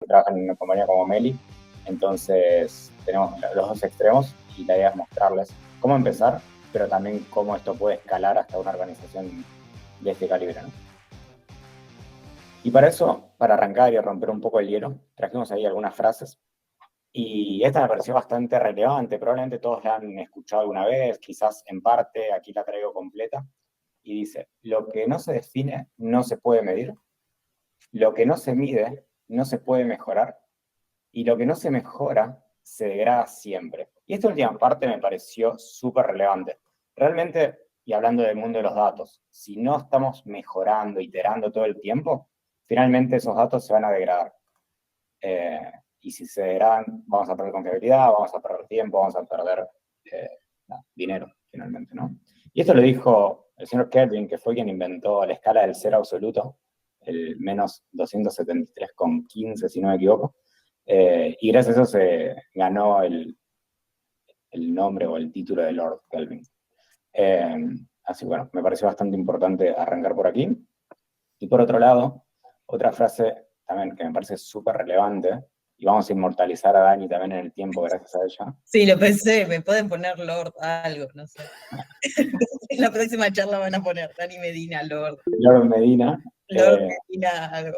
trabajan en una compañía como Meli, entonces tenemos los dos extremos y la idea es mostrarles cómo empezar, pero también cómo esto puede escalar hasta una organización de este calibre, ¿no? Y para eso, para arrancar y romper un poco el hielo, trajimos ahí algunas frases y esta me pareció bastante relevante, probablemente todos la han escuchado alguna vez, quizás en parte, aquí la traigo completa, y dice: lo que no se define no se puede medir, lo que no se mide no se puede mejorar, y lo que no se mejora se degrada siempre. Y esta última parte me pareció súper relevante. Realmente, y hablando del mundo de los datos, si no estamos mejorando, iterando todo el tiempo, finalmente esos datos se van a degradar. Y si se degradan, vamos a perder confiabilidad, vamos a perder tiempo, vamos a perder dinero, finalmente, ¿no? Y esto lo dijo el señor Kelvin, que fue quien inventó la escala del cero absoluto, el menos 273,15, si no me equivoco. Y gracias a eso se ganó el nombre o el título de Lord Kelvin. Así que bueno, me pareció bastante importante arrancar por aquí. Y por otro lado, otra frase también que me parece súper relevante, y vamos a inmortalizar a Dani también en el tiempo gracias a ella. Sí, lo pensé, me pueden poner Lord algo, no sé. En la próxima charla van a poner Dani Medina, Lord. Lord Medina. Lord Medina, algo.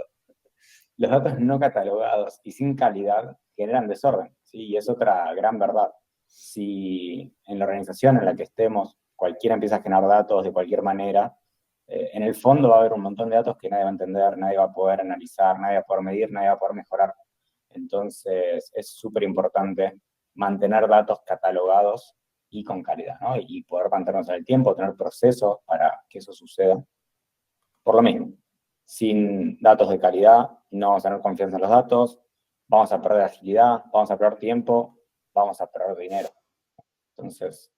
Los datos no catalogados y sin calidad generan desorden, ¿sí? Y es otra gran verdad. Si en la organización en la que estemos cualquiera empieza a generar datos de cualquier manera, en el fondo va a haber un montón de datos que nadie va a entender, nadie va a poder analizar, nadie va a poder medir, nadie va a poder mejorar. Entonces es súper importante mantener datos catalogados y con calidad, ¿no? Y poder mantenernos en el tiempo, tener procesos para que eso suceda. Por lo mismo, sin datos de calidad no vamos a tener confianza en los datos, vamos a perder agilidad, vamos a perder tiempo, vamos a perder dinero. Entonces,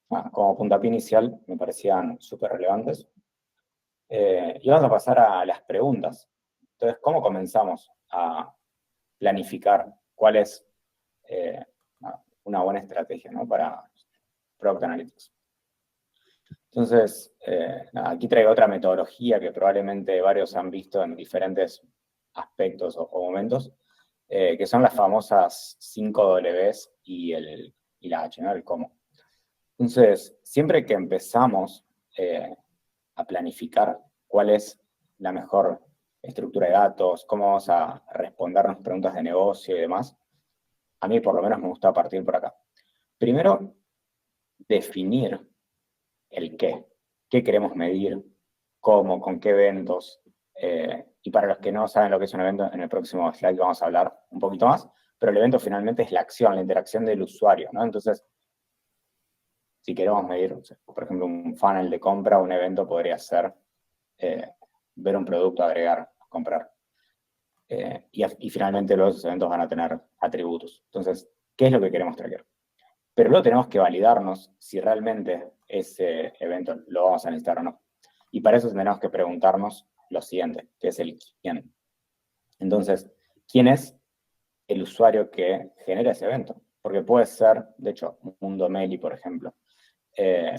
como puntapié inicial me parecían súper relevantes. Y vamos a pasar a las preguntas. Entonces, ¿cómo comenzamos a planificar cuál es una buena estrategia, ¿no?, para Product Analytics? Entonces, aquí traigo otra metodología que probablemente varios han visto en diferentes aspectos o momentos, que son las famosas 5 Ws y la H, ¿no?, el cómo. Entonces, siempre que empezamos a planificar cuál es la mejor estructura de datos, cómo vamos a respondernos preguntas de negocio y demás, a mí por lo menos me gusta partir por acá. Primero, definir el qué queremos medir, cómo, con qué eventos. Y para los que no saben lo que es un evento, en el próximo slide vamos a hablar un poquito más, pero el evento finalmente es la acción, la interacción del usuario, ¿no? Entonces, si queremos medir, por ejemplo, un funnel de compra, un evento podría ser ver un producto, agregar, comprar. Y finalmente luego esos eventos van a tener atributos. Entonces, ¿qué es lo que queremos traquear? Pero luego tenemos que validarnos si realmente ese evento lo vamos a necesitar o no. Y para eso tenemos que preguntarnos lo siguiente, que es el quién. Entonces, ¿quién es el usuario que genera ese evento? Porque puede ser, de hecho, Mundo Meli, por ejemplo,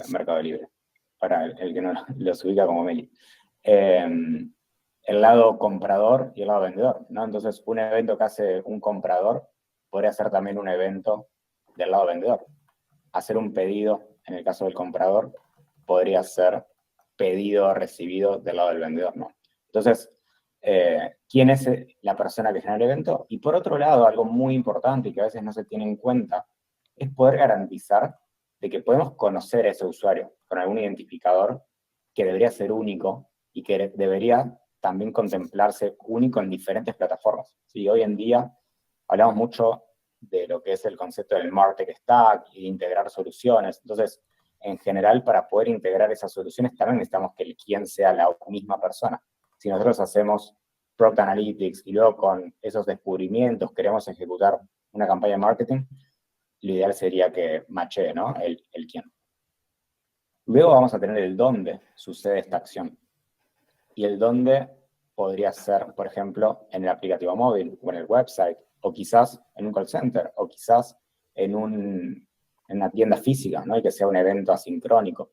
Mercado Libre, para el que no los ubica como Meli. El lado comprador y el lado vendedor, ¿no? Entonces, un evento que hace un comprador podría ser también un evento del lado vendedor. Hacer un pedido, en el caso del comprador, podría ser pedido recibido del lado del vendedor, ¿no? Entonces, ¿quién es la persona que genera el evento? Y por otro lado, algo muy importante y que a veces no se tiene en cuenta, es poder garantizar de que podemos conocer a ese usuario con algún identificador que debería ser único y que debería también contemplarse único en diferentes plataformas. ¿Sí? Hoy en día hablamos mucho de lo que es el concepto del Martech Stack y de integrar soluciones. Entonces, en general, para poder integrar esas soluciones también necesitamos que el quién sea la misma persona. Si nosotros hacemos Product Analytics y luego con esos descubrimientos queremos ejecutar una campaña de marketing, lo ideal sería que machee, ¿no?, el quién. Luego vamos a tener el dónde sucede esta acción. Y el dónde podría ser, por ejemplo, en el aplicativo móvil o en el website, o quizás en un call center, o quizás en una tienda física, ¿no?, y que sea un evento asincrónico.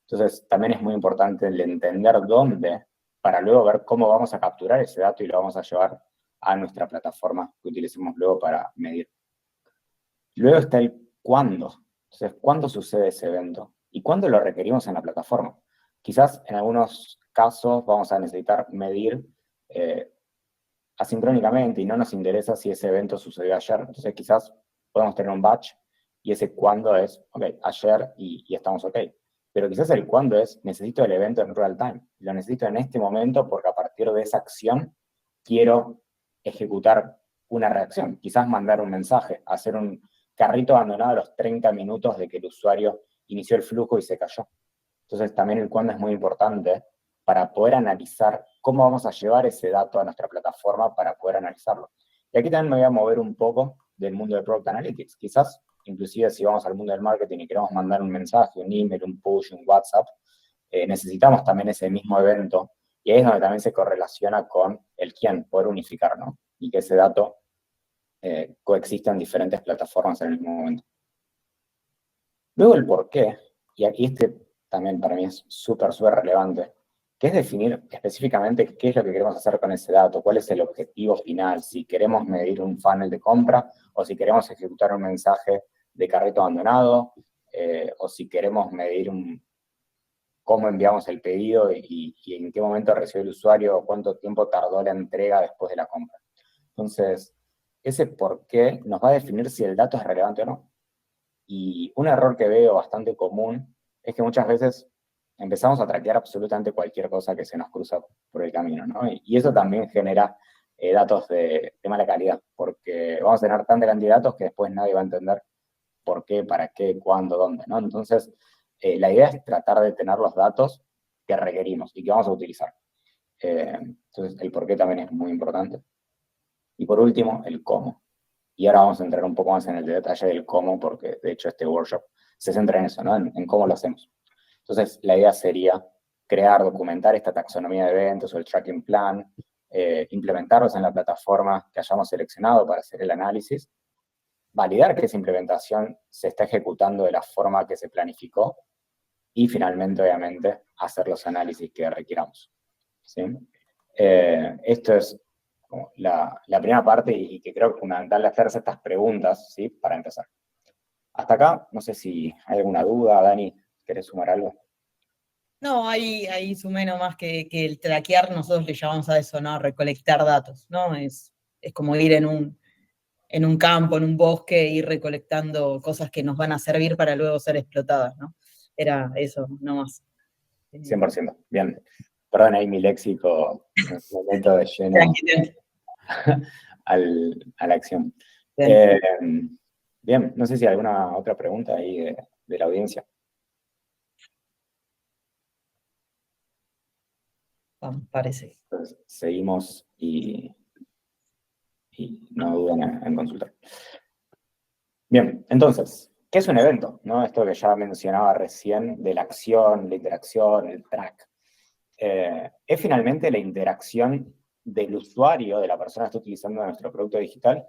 Entonces, también es muy importante el entender dónde, para luego ver cómo vamos a capturar ese dato y lo vamos a llevar a nuestra plataforma que utilicemos luego para medir. Luego está el cuándo. Entonces, ¿cuándo sucede ese evento? ¿Y cuándo lo requerimos en la plataforma? Quizás en algunos casos vamos a necesitar medir asincrónicamente y no nos interesa si ese evento sucedió ayer. Entonces, quizás podemos tener un batch y ese cuándo es, ok, ayer y estamos ok. Pero quizás el cuándo es, necesito el evento en real time. Lo necesito en este momento porque a partir de esa acción quiero ejecutar una reacción. Quizás mandar un mensaje, hacer un carrito abandonado a los 30 minutos de que el usuario inició el flujo y se cayó. Entonces también el cuándo es muy importante para poder analizar cómo vamos a llevar ese dato a nuestra plataforma para poder analizarlo. Y aquí también me voy a mover un poco del mundo de Product Analytics. Quizás, inclusive si vamos al mundo del marketing y queremos mandar un mensaje, un email, un push, un WhatsApp, necesitamos también ese mismo evento. Y ahí es donde también se correlaciona con el quién, poder unificar, ¿no? Y que ese dato coexista en diferentes plataformas en el mismo momento. Luego el por qué, y aquí también para mí es súper relevante, que es definir específicamente qué es lo que queremos hacer con ese dato, cuál es el objetivo final, si queremos medir un funnel de compra, o si queremos ejecutar un mensaje de carrito abandonado, o si queremos medir cómo enviamos el pedido y en qué momento recibió el usuario, o cuánto tiempo tardó la entrega después de la compra. Entonces, ese por qué nos va a definir si el dato es relevante o no. Y un error que veo bastante común es que muchas veces empezamos a traquear absolutamente cualquier cosa que se nos cruza por el camino, ¿no? Y eso también genera datos de mala calidad, porque vamos a tener tanta cantidad de datos que después nadie va a entender por qué, para qué, cuándo, dónde, ¿no? Entonces, la idea es tratar de tener los datos que requerimos y que vamos a utilizar. Entonces, el por qué también es muy importante. Y por último, el cómo. Y ahora vamos a entrar un poco más en el detalle del cómo, porque de hecho este workshop se centra en eso, ¿no? En cómo lo hacemos. Entonces, la idea sería crear, documentar esta taxonomía de eventos o el tracking plan, implementarlos en la plataforma que hayamos seleccionado para hacer el análisis, validar que esa implementación se está ejecutando de la forma que se planificó y finalmente, obviamente, hacer los análisis que requiramos. ¿Sí? Esto es como la primera parte y que creo que es fundamental hacerse estas preguntas, ¿sí? Para empezar. Hasta acá, no sé si hay alguna duda, Dani, ¿querés sumar algo? No, ahí sumé nomás que el traquear nosotros le llamamos a eso, ¿no? Recolectar datos, ¿no? Es como ir en un campo, en un bosque, ir recolectando cosas que nos van a servir para luego ser explotadas, ¿no? Era eso, nomás. 100%, bien. Perdón, ahí mi léxico me meto de lleno a la acción. Bien, no sé si hay alguna otra pregunta ahí de la audiencia. Parece. Entonces, seguimos y no duden en consultar. Bien, entonces, ¿qué es un evento? ¿No? Esto que ya mencionaba recién de la acción, la interacción, el track. Es finalmente la interacción del usuario, de la persona que está utilizando nuestro producto digital,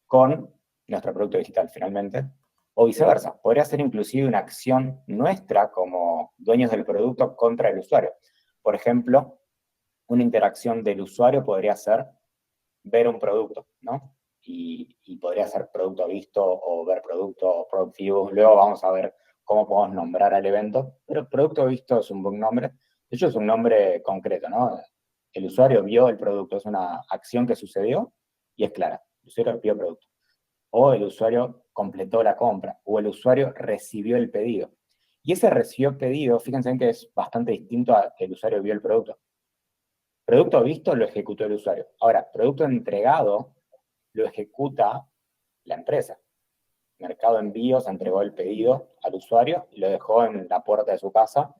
con nuestro producto digital finalmente, o viceversa. Podría ser inclusive una acción nuestra como dueños del producto contra el usuario. Por ejemplo, una interacción del usuario podría ser ver un producto, ¿no? Y podría ser producto visto o ver producto o product view. Luego vamos a ver cómo podemos nombrar al evento, pero producto visto es un buen nombre. De hecho, es un nombre concreto, ¿no? El usuario vio el producto, es una acción que sucedió y es clara. El usuario vio el producto. O el usuario completó la compra, o el usuario recibió el pedido. Y ese recibió pedido, fíjense en que es bastante distinto a que el usuario vio el producto. Producto visto lo ejecutó el usuario. Ahora, producto entregado lo ejecuta la empresa. Mercado Envíos entregó el pedido al usuario y lo dejó en la puerta de su casa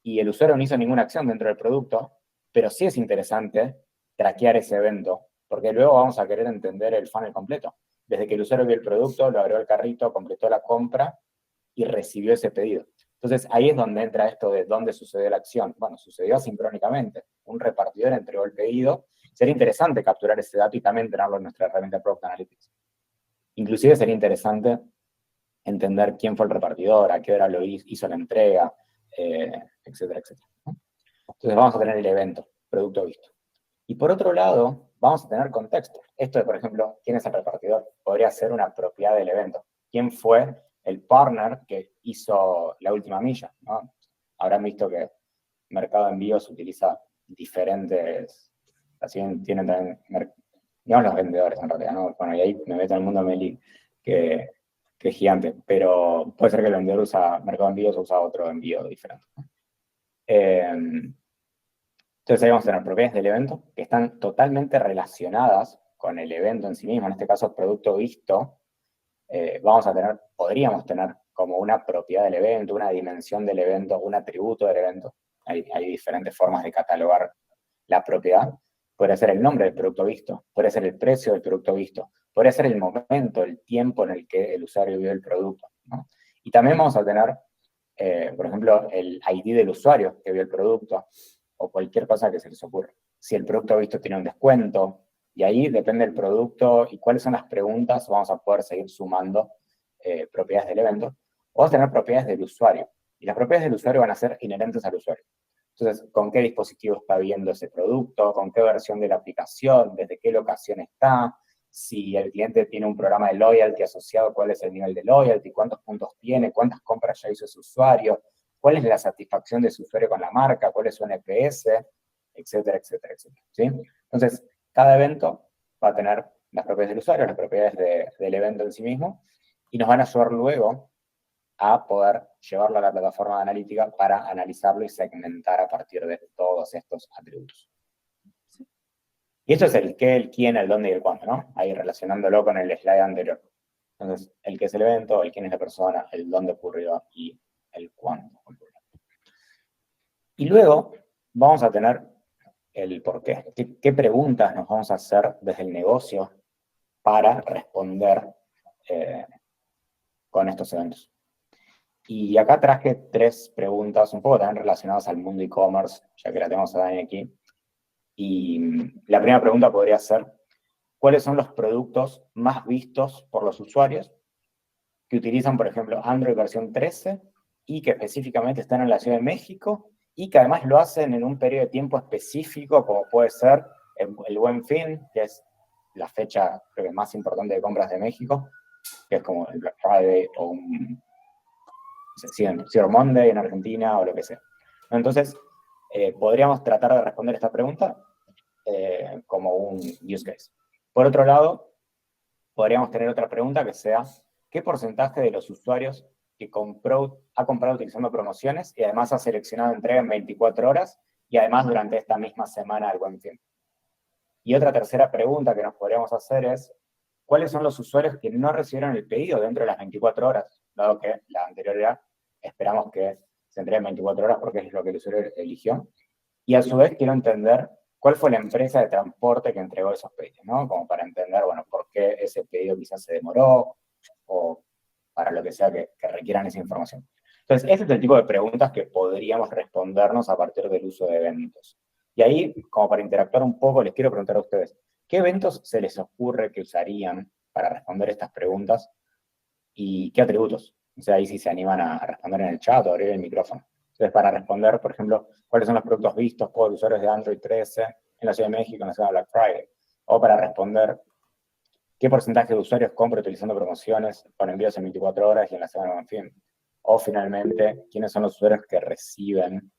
y el usuario no hizo ninguna acción dentro del producto, pero sí es interesante traquear ese evento, porque luego vamos a querer entender el funnel completo. Desde que el usuario vio el producto, lo abrió al carrito, completó la compra y recibió ese pedido. Entonces ahí es donde entra esto de dónde sucedió la acción. Bueno, sucedió asincrónicamente. Un repartidor entregó el pedido. Sería interesante capturar ese dato y también tenerlo en nuestra herramienta Product Analytics. Inclusive sería interesante entender quién fue el repartidor, a qué hora lo hizo la entrega, etcétera, etcétera. Entonces vamos a tener el evento, producto visto. Y por otro lado, vamos a tener contexto. Esto de, por ejemplo, ¿quién es el repartidor? Podría ser una propiedad del evento. ¿Quién fue el partner que hizo la última milla? ¿No? Habrán visto que Mercado Envíos utiliza diferentes, así tienen también, digamos los vendedores en realidad, ¿no? Bueno, y ahí me meto en el mundo Meli, que es gigante, pero puede ser que el vendedor usa Mercado Envíos o usa otro envío diferente, ¿no? Entonces ahí vamos a tener propiedades del evento que están totalmente relacionadas con el evento en sí mismo, en este caso producto visto, podríamos tener como una propiedad del evento, una dimensión del evento, un atributo del evento. Hay diferentes formas de catalogar la propiedad. Puede ser el nombre del producto visto, puede ser el precio del producto visto, puede ser el momento, el tiempo en el que el usuario vio el producto, ¿no? Y también vamos a tener, por ejemplo, el ID del usuario que vio el producto, o cualquier cosa que se les ocurra. Si el producto visto tiene un descuento, y ahí depende del producto y cuáles son las preguntas, vamos a poder seguir sumando propiedades del evento, o vas a tener propiedades del usuario. Y las propiedades del usuario van a ser inherentes al usuario. Entonces, ¿con qué dispositivo está viendo ese producto? ¿Con qué versión de la aplicación? ¿Desde qué locación está? Si el cliente tiene un programa de loyalty asociado, ¿cuál es el nivel de loyalty? ¿Cuántos puntos tiene? ¿Cuántas compras ya hizo ese usuario? ¿Cuál es la satisfacción de su usuario con la marca? ¿Cuál es su NPS? Etcétera, etcétera, etcétera. ¿Sí? Entonces, cada evento va a tener las propiedades del usuario, las propiedades del evento en sí mismo, y nos van a ayudar luego a poder llevarlo a la plataforma de analítica para analizarlo y segmentar a partir de todos estos atributos. Y esto es el qué, el quién, el dónde y el cuándo, ¿no? Ahí relacionándolo con el slide anterior. Entonces, el qué es el evento, el quién es la persona, el dónde ocurrió y el cuándo ocurrió. Y luego vamos a tener el por qué. ¿Qué preguntas nos vamos a hacer desde el negocio para responder con estos eventos? Y acá traje 3 preguntas un poco también relacionadas al mundo e-commerce, ya que la tenemos a Dani aquí. Y la primera pregunta podría ser, ¿cuáles son los productos más vistos por los usuarios que utilizan, por ejemplo, Android versión 13 y que específicamente están en la Ciudad de México y que además lo hacen en un periodo de tiempo específico, como puede ser el Buen Fin, que es la fecha, creo que más importante de compras de México, que es como el Black Friday o un Cyber Monday en Argentina o lo que sea. Entonces, podríamos tratar de responder esta pregunta como un use case. Por otro lado, podríamos tener otra pregunta que sea, ¿qué porcentaje de los usuarios que ha comprado utilizando promociones y además ha seleccionado entrega en 24 horas y además durante esta misma semana del Buen Fin? Y otra tercera pregunta que nos podríamos hacer es, ¿cuáles son los usuarios que no recibieron el pedido dentro de las 24 horas? Dado que la anterioridad esperamos que se entregue en 24 horas porque es lo que el usuario eligió. Y a su vez quiero entender cuál fue la empresa de transporte que entregó esos pedidos, ¿no? Como para entender, bueno, por qué ese pedido quizás se demoró o para lo que sea que requieran esa información. Entonces, ese es el tipo de preguntas que podríamos respondernos a partir del uso de eventos. Y ahí, como para interactuar un poco, les quiero preguntar a ustedes, ¿qué eventos se les ocurre que usarían para responder estas preguntas y qué atributos? O sea, ahí sí se animan a responder en el chat o abrir el micrófono. Entonces, para responder, por ejemplo, cuáles son los productos vistos por usuarios de Android 13 en la Ciudad de México en la semana Black Friday. O para responder qué porcentaje de usuarios compra utilizando promociones con envíos en 24 horas y en la semana Buen Fin. O finalmente, quiénes son los usuarios que reciben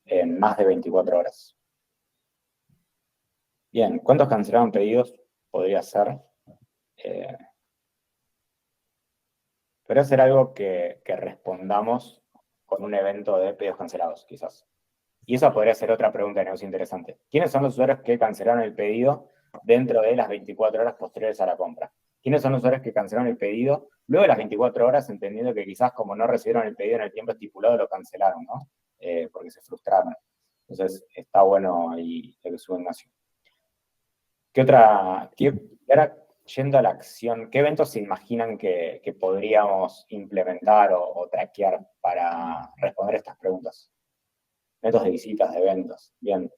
en más de 24 horas. Bien, ¿cuántos cancelaron pedidos? Podría ser. Podría ser algo que respondamos con un evento de pedidos cancelados, quizás. Y esa podría ser otra pregunta de negocio interesante. ¿Quiénes son los usuarios que cancelaron el pedido dentro de las 24 horas posteriores a la compra? ¿Quiénes son los usuarios que cancelaron el pedido luego de las 24 horas, entendiendo que quizás como no recibieron el pedido en el tiempo estipulado, lo cancelaron, ¿no? Porque se frustraron. Entonces, está bueno ahí lo que sube Ignacio. Ahora, yendo a la acción, ¿qué eventos se imaginan que podríamos implementar o traquear para responder estas preguntas? Métodos de visitas, de eventos, bien.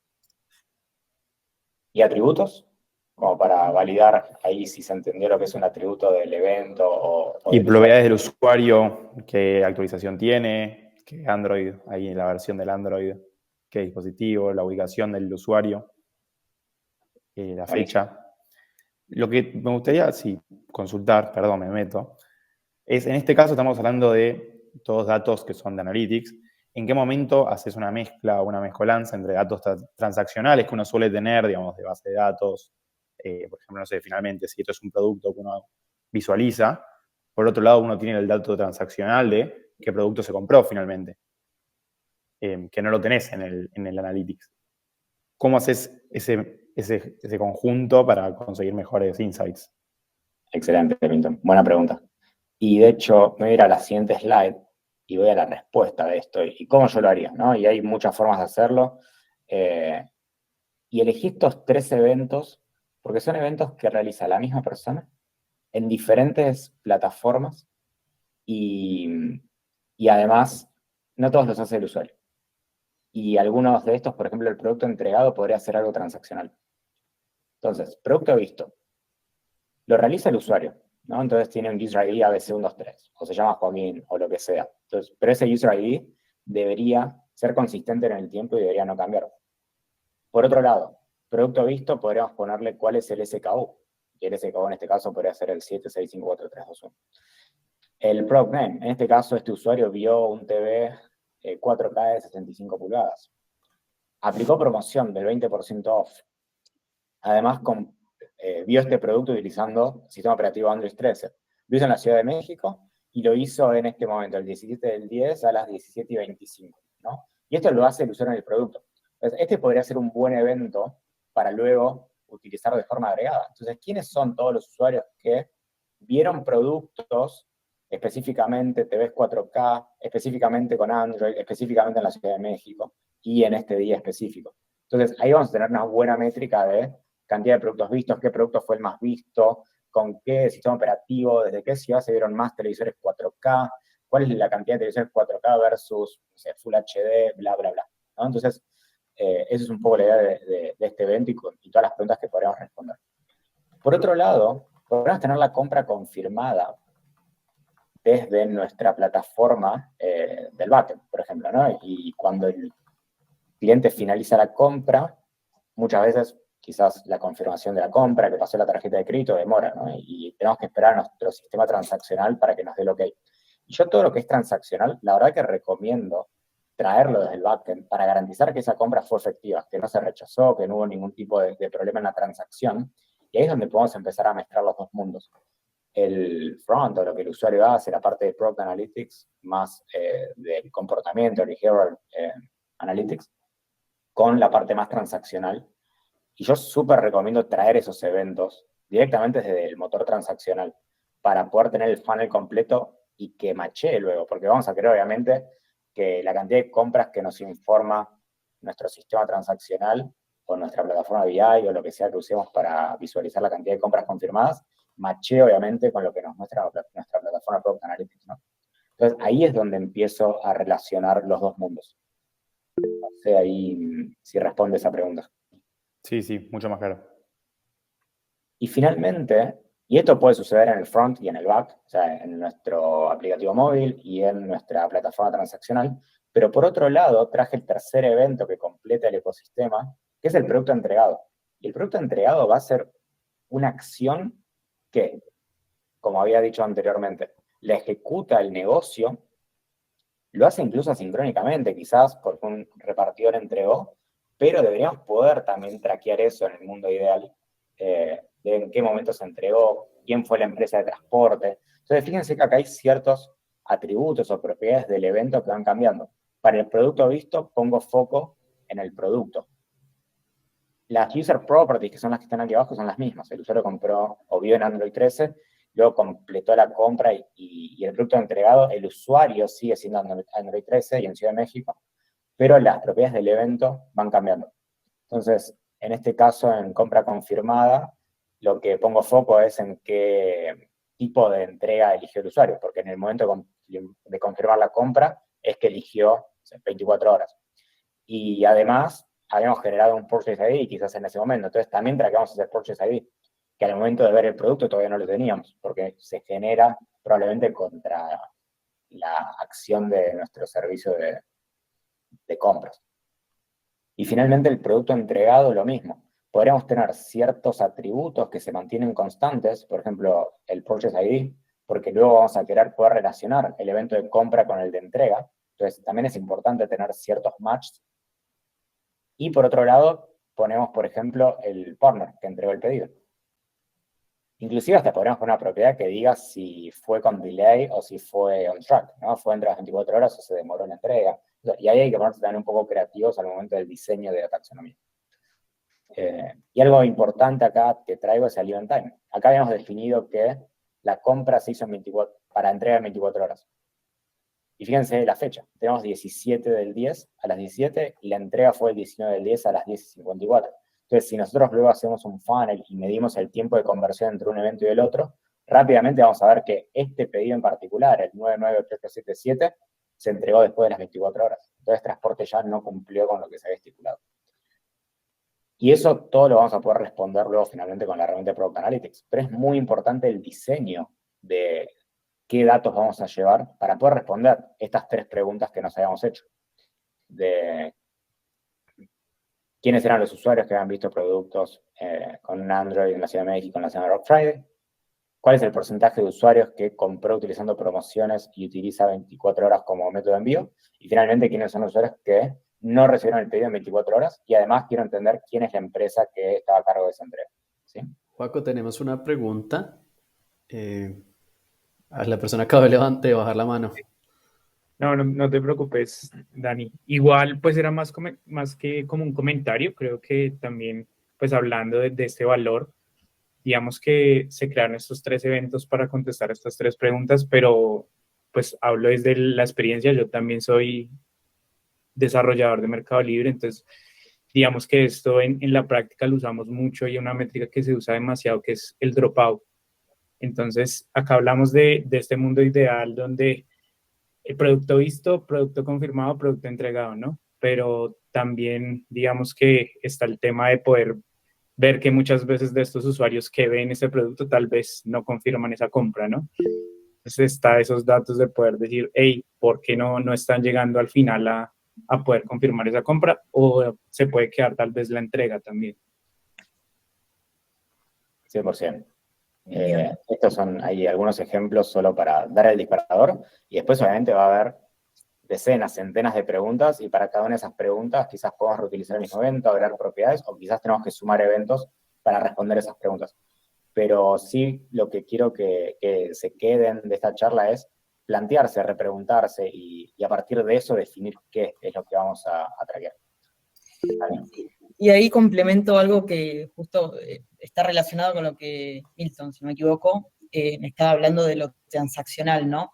¿Y atributos? Como para validar ahí si se entendió lo que es un atributo del evento o Y del propiedades del usuario, qué actualización tiene, qué Android, ahí en la versión del Android, qué dispositivo, la ubicación del usuario. la fecha. Lo que me gustaría, consultar, perdón, me meto, es en este caso estamos hablando de todos datos que son de Analytics. ¿En qué momento haces una mezcla o una mezcolanza entre datos transaccionales que uno suele tener, digamos, de base de datos? Por ejemplo, no sé, finalmente, si esto es un producto que uno visualiza, por otro lado uno tiene el dato transaccional de qué producto se compró finalmente, que no lo tenés en el Analytics. ¿Cómo haces ese conjunto para conseguir mejores insights? Excelente, Pinto. Buena pregunta. Y de hecho, me voy a ir a la siguiente slide y voy a la respuesta de esto y cómo yo lo haría, ¿no? Y hay muchas formas de hacerlo. Y elegí estos 3 eventos porque son eventos que realiza la misma persona en diferentes plataformas y además no todos los hace el usuario. Y algunos de estos, por ejemplo, el producto entregado podría ser algo transaccional. Entonces, producto visto, lo realiza el usuario, ¿no? Entonces tiene un user ID ABC123, o se llama Joaquín, o lo que sea. Entonces, pero ese user ID debería ser consistente en el tiempo y debería no cambiar. Por otro lado, producto visto, podríamos ponerle cuál es el SKU. Y el SKU en este caso podría ser el 7654321. El product name, en este caso este usuario vio un TV 4K de 65 pulgadas. Aplicó promoción del 20% off. Además, vio este producto utilizando sistema operativo Android 13. Lo hizo en la Ciudad de México y lo hizo en este momento, el 17/10 a las 17:25, ¿no? Y esto lo hace el usuario en el producto. Entonces, este podría ser un buen evento para luego utilizar de forma agregada. Entonces, ¿quiénes son todos los usuarios que vieron productos específicamente TVs 4K, específicamente con Android, específicamente en la Ciudad de México y en este día específico? Entonces, ahí vamos a tener una buena métrica de cantidad de productos vistos, qué producto fue el más visto, con qué sistema operativo, desde qué ciudad se vieron más televisores 4K, cuál es la cantidad de televisores 4K versus, no sé, Full HD, bla, bla, bla, ¿no? Entonces, esa es un poco la idea de este evento y todas las preguntas que podríamos responder. Por otro lado, podríamos tener la compra confirmada desde nuestra plataforma del backend, por ejemplo, ¿no? Y cuando el cliente finaliza la compra, muchas veces quizás la confirmación de la compra, que pasó la tarjeta de crédito, demora, ¿no? Y tenemos que esperar a nuestro sistema transaccional para que nos dé el OK. Y yo todo lo que es transaccional, la verdad que recomiendo traerlo desde el backend para garantizar que esa compra fue efectiva, que no se rechazó, que no hubo ningún tipo de problema en la transacción. Y ahí es donde podemos empezar a mezclar los dos mundos. El front, o lo que el usuario hace, la parte de Product Analytics, más del comportamiento, el Behavioral Analytics, con la parte más transaccional. Y yo súper recomiendo traer esos eventos directamente desde el motor transaccional para poder tener el funnel completo y que machee luego, porque vamos a querer obviamente que la cantidad de compras que nos informa nuestro sistema transaccional o nuestra plataforma BI o lo que sea que usemos para visualizar la cantidad de compras confirmadas, machee obviamente con lo que nos muestra nuestra plataforma Product Analytics, ¿no? Entonces ahí es donde empiezo a relacionar los dos mundos. No sé ahí si responde esa pregunta. Sí, mucho más claro. Y finalmente, y esto puede suceder en el front y en el back, o sea, en nuestro aplicativo móvil y en nuestra plataforma transaccional, pero por otro lado traje el tercer evento que completa el ecosistema, que es el producto entregado. Y el producto entregado va a ser una acción que, como había dicho anteriormente, la ejecuta el negocio, lo hace incluso asincrónicamente, quizás porque un repartidor entregó, pero deberíamos poder también traquear eso en el mundo ideal, de en qué momento se entregó, quién fue la empresa de transporte. Entonces, fíjense que acá hay ciertos atributos o propiedades del evento que van cambiando. Para el producto visto, pongo foco en el producto. Las user properties, que son las que están aquí abajo, son las mismas. El usuario compró o vio en Android 13, luego completó la compra y el producto entregado, el usuario sigue siendo Android 13 y en Ciudad de México, pero las propiedades del evento van cambiando. Entonces, en este caso, en compra confirmada, lo que pongo foco es en qué tipo de entrega eligió el usuario, porque en el momento de confirmar la compra es que eligió 24 horas. Y además, habíamos generado un Purchase ID quizás en ese momento, entonces también traqueamos ese Purchase ID, que al momento de ver el producto todavía no lo teníamos, porque se genera probablemente contra la acción de nuestro servicio de compras. Y finalmente el producto entregado, lo mismo. podríamos tener ciertos atributos que se mantienen constantes, por ejemplo, el Purchase ID, porque luego vamos a querer poder relacionar el evento de compra con el de entrega. Entonces, también es importante tener ciertos matches. Y por otro lado, ponemos, por ejemplo, el partner que entregó el pedido. Inclusive hasta podríamos poner una propiedad que diga si fue con delay o si fue on track, ¿no? Fue entre las 24 horas o se demoró la entrega. Y ahí hay que ponerse también un poco creativos al momento del diseño de la taxonomía. Y algo importante acá que traigo es el event time. Acá habíamos definido que la compra se hizo para entrega en 24 horas. Y fíjense la fecha. Tenemos 17 del 10 a las 17 y la entrega fue el 19 del 10 a las 10:54. Entonces, si nosotros luego hacemos un funnel y medimos el tiempo de conversión entre un evento y el otro, rápidamente vamos a ver que este pedido en particular, el 998877, se entregó después de las 24 horas. Entonces, transporte ya no cumplió con lo que se había estipulado. Y eso todo lo vamos a poder responder luego finalmente con la herramienta de Product Analytics. Pero es muy importante el diseño de qué datos vamos a llevar para poder responder estas 3 preguntas que nos habíamos hecho. De quiénes eran los usuarios que habían visto productos con un Android en la Ciudad de México en la semana de Black Friday. ¿Cuál es el porcentaje de usuarios que compró utilizando promociones y utiliza 24 horas como método de envío? Y finalmente, ¿quiénes son los usuarios que no recibieron el pedido en 24 horas? Y además quiero entender quién es la empresa que estaba a cargo de esa entrega. ¿Sí? Joaco, tenemos una pregunta. La persona acaba de bajar la mano. No te preocupes, Dani. Igual, pues era más que como un comentario. Creo que también, pues hablando de este valor, digamos que se crearon estos 3 eventos para contestar estas 3 preguntas, pero pues hablo desde la experiencia. Yo también soy desarrollador de Mercado Libre, entonces digamos que esto en la práctica lo usamos mucho y una métrica que se usa demasiado que es el dropout. Entonces acá hablamos de este mundo ideal donde el producto visto, producto confirmado, producto entregado, ¿no? Pero también digamos que está el tema de poder ver que muchas veces de estos usuarios que ven ese producto tal vez no confirman esa compra, ¿no? Entonces está esos datos de poder decir, hey, ¿por qué no están llegando al final a poder confirmar esa compra? O se puede quedar tal vez la entrega también. 100%. Estos son ahí algunos ejemplos solo para dar el disparador. Y después obviamente va a haber decenas, centenas de preguntas y para cada una de esas preguntas quizás podamos reutilizar el mismo evento, agregar propiedades o quizás tenemos que sumar eventos para responder esas preguntas. Pero sí lo que quiero que se queden de esta charla es plantearse, repreguntarse y a partir de eso definir qué es lo que vamos a traquear. ¿Vale? Y ahí complemento algo que justo está relacionado con lo que Milton, si no me equivoco, me estaba hablando de lo transaccional, ¿no?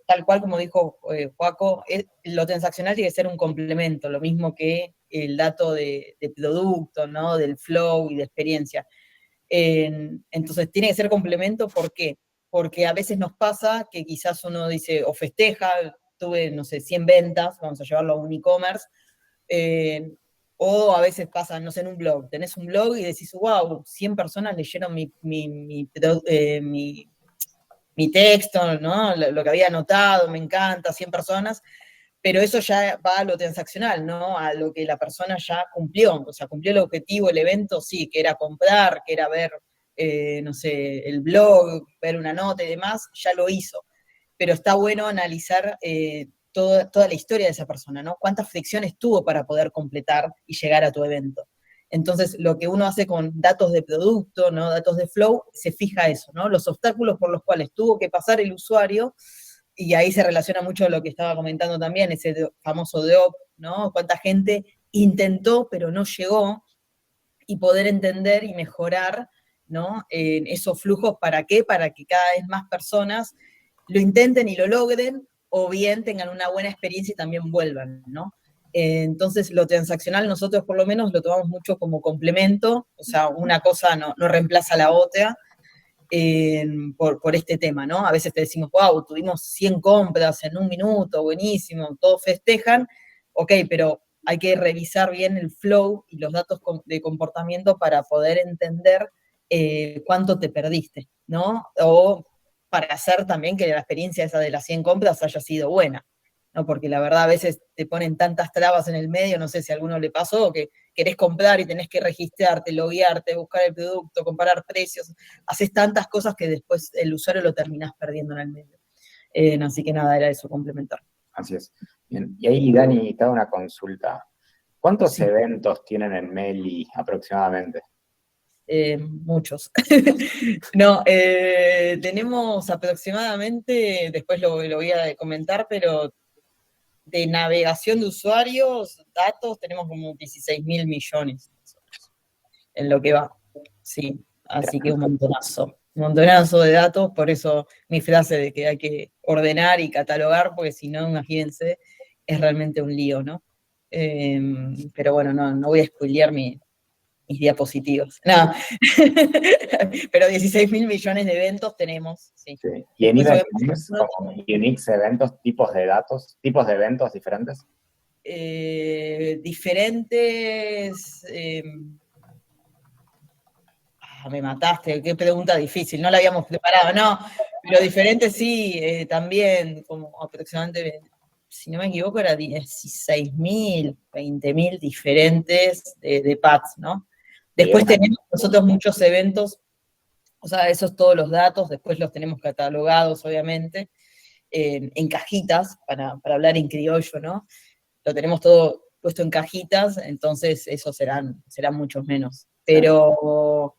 Tal cual como dijo Joaco, lo transaccional tiene que ser un complemento, lo mismo que el dato de producto, ¿no? Del flow y de experiencia. Entonces tiene que ser complemento, ¿por qué? Porque a veces nos pasa que quizás uno dice, o festeja, tuve, no sé, 100 ventas, vamos a llevarlo a un e-commerce, o a veces pasa, no sé, en un blog, tenés un blog y decís, wow, 100 personas leyeron mi texto, ¿no? Lo que había anotado, me encanta, 100 personas, pero eso ya va a lo transaccional, ¿no? A lo que la persona ya cumplió, o sea, cumplió el objetivo, el evento, sí, que era comprar, que era ver, no sé, el blog, ver una nota y demás, ya lo hizo. Pero está bueno analizar toda la historia de esa persona, ¿no? Cuántas fricciones tuvo para poder completar y llegar a tu evento. Entonces, lo que uno hace con datos de producto, ¿no? Datos de flow, se fija eso, ¿no? Los obstáculos por los cuales tuvo que pasar el usuario, y ahí se relaciona mucho lo que estaba comentando también, ese famoso DOP, ¿no? Cuánta gente intentó, pero no llegó, y poder entender y mejorar, ¿no? Esos flujos, ¿para qué? Para que cada vez más personas lo intenten y lo logren, o bien tengan una buena experiencia y también vuelvan, ¿no? Entonces, lo transaccional nosotros por lo menos lo tomamos mucho como complemento, o sea, una cosa no reemplaza a la otra por este tema, ¿no? A veces te decimos, wow, tuvimos 100 compras en un minuto, buenísimo, todos festejan, ok, pero hay que revisar bien el flow y los datos de comportamiento para poder entender cuánto te perdiste, ¿no? O para hacer también que la experiencia esa de las 100 compras haya sido buena, ¿no? Porque la verdad a veces te ponen tantas trabas en el medio, no sé si a alguno le pasó, que querés comprar y tenés que registrarte, loguearte, buscar el producto, comparar precios, haces tantas cosas que después el usuario lo terminás perdiendo en el medio. Así que nada, era eso, complementar. Así es. Bien. Y ahí, Dani, te hago una consulta. ¿Cuántos Sí. eventos tienen en Meli aproximadamente? Muchos. No, tenemos aproximadamente, después lo voy a comentar, pero de navegación de usuarios, datos, tenemos como 16.000 millones en lo que va. Sí, así que un montonazo de datos, por eso mi frase de que hay que ordenar y catalogar, porque si no, imagínense, es realmente un lío, ¿no? Pero bueno, no voy a spoilear mis diapositivos. No, pero 16.000 millones de eventos tenemos, sí. Sí. ¿Y en Después, Events, como uniques eventos, tipos de datos, tipos de eventos diferentes? diferentes... me mataste, qué pregunta difícil, no la habíamos preparado, no, pero diferentes sí, también, como aproximadamente, si no me equivoco, era 16.000, 20.000 diferentes de pads, ¿no? Después tenemos nosotros muchos eventos, o sea, esos todos los datos, después los tenemos catalogados, obviamente, en cajitas, para hablar en criollo, ¿no? Lo tenemos todo puesto en cajitas, entonces esos serán muchos menos. Pero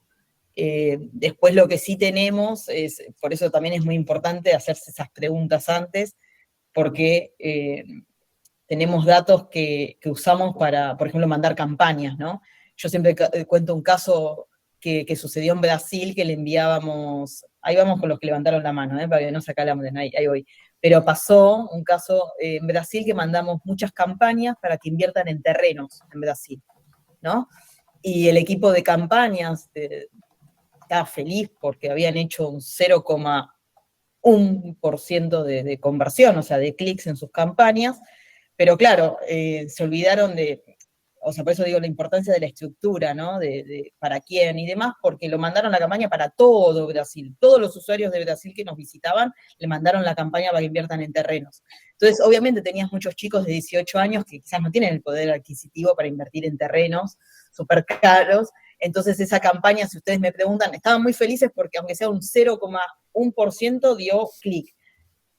después lo que sí tenemos, por eso también es muy importante hacerse esas preguntas antes, porque tenemos datos que usamos para, por ejemplo, mandar campañas, ¿no? Yo siempre cuento un caso que sucedió en Brasil, que le enviábamos, ahí vamos con los que levantaron la mano, para que no se acalambren, ahí voy. Pero pasó un caso en Brasil que mandamos muchas campañas para que inviertan en terrenos en Brasil, ¿no? Y el equipo de campañas estaba feliz porque habían hecho un 0,1% de conversión, o sea, de clics en sus campañas, pero claro, se olvidaron o sea, por eso digo la importancia de la estructura, ¿no? De para quién y demás, porque lo mandaron la campaña para todo Brasil. Todos los usuarios de Brasil que nos visitaban le mandaron la campaña para que inviertan en terrenos. Entonces, obviamente tenías muchos chicos de 18 años que quizás no tienen el poder adquisitivo para invertir en terrenos súper caros. Entonces, esa campaña, si ustedes me preguntan, estaban muy felices porque aunque sea un 0,1% dio clic.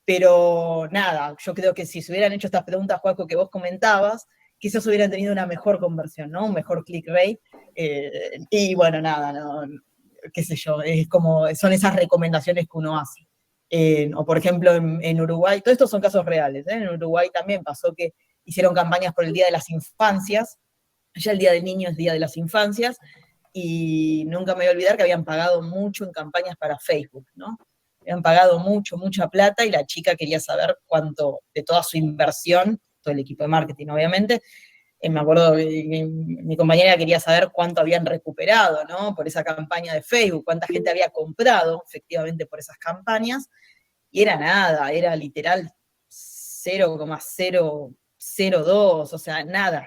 Pero nada, yo creo que si se hubieran hecho estas preguntas, Juaco, que vos comentabas, quizás hubieran tenido una mejor conversión, ¿no? Un mejor click rate. Y bueno, nada, no, qué sé yo, es como, son esas recomendaciones que uno hace. O por ejemplo, en Uruguay, todos estos son casos reales, en Uruguay también pasó que hicieron campañas por el Día de las Infancias, ya el Día del Niño es Día de las Infancias, y nunca me voy a olvidar que habían pagado mucho en campañas para Facebook, ¿no? Habían pagado mucha plata, y la chica quería saber cuánto de toda su inversión, todo el equipo de marketing obviamente, me acuerdo que mi compañera quería saber cuánto habían recuperado, ¿no? Por esa campaña de Facebook, cuánta gente había comprado efectivamente por esas campañas, y era nada, era literal 0,002, o sea, nada.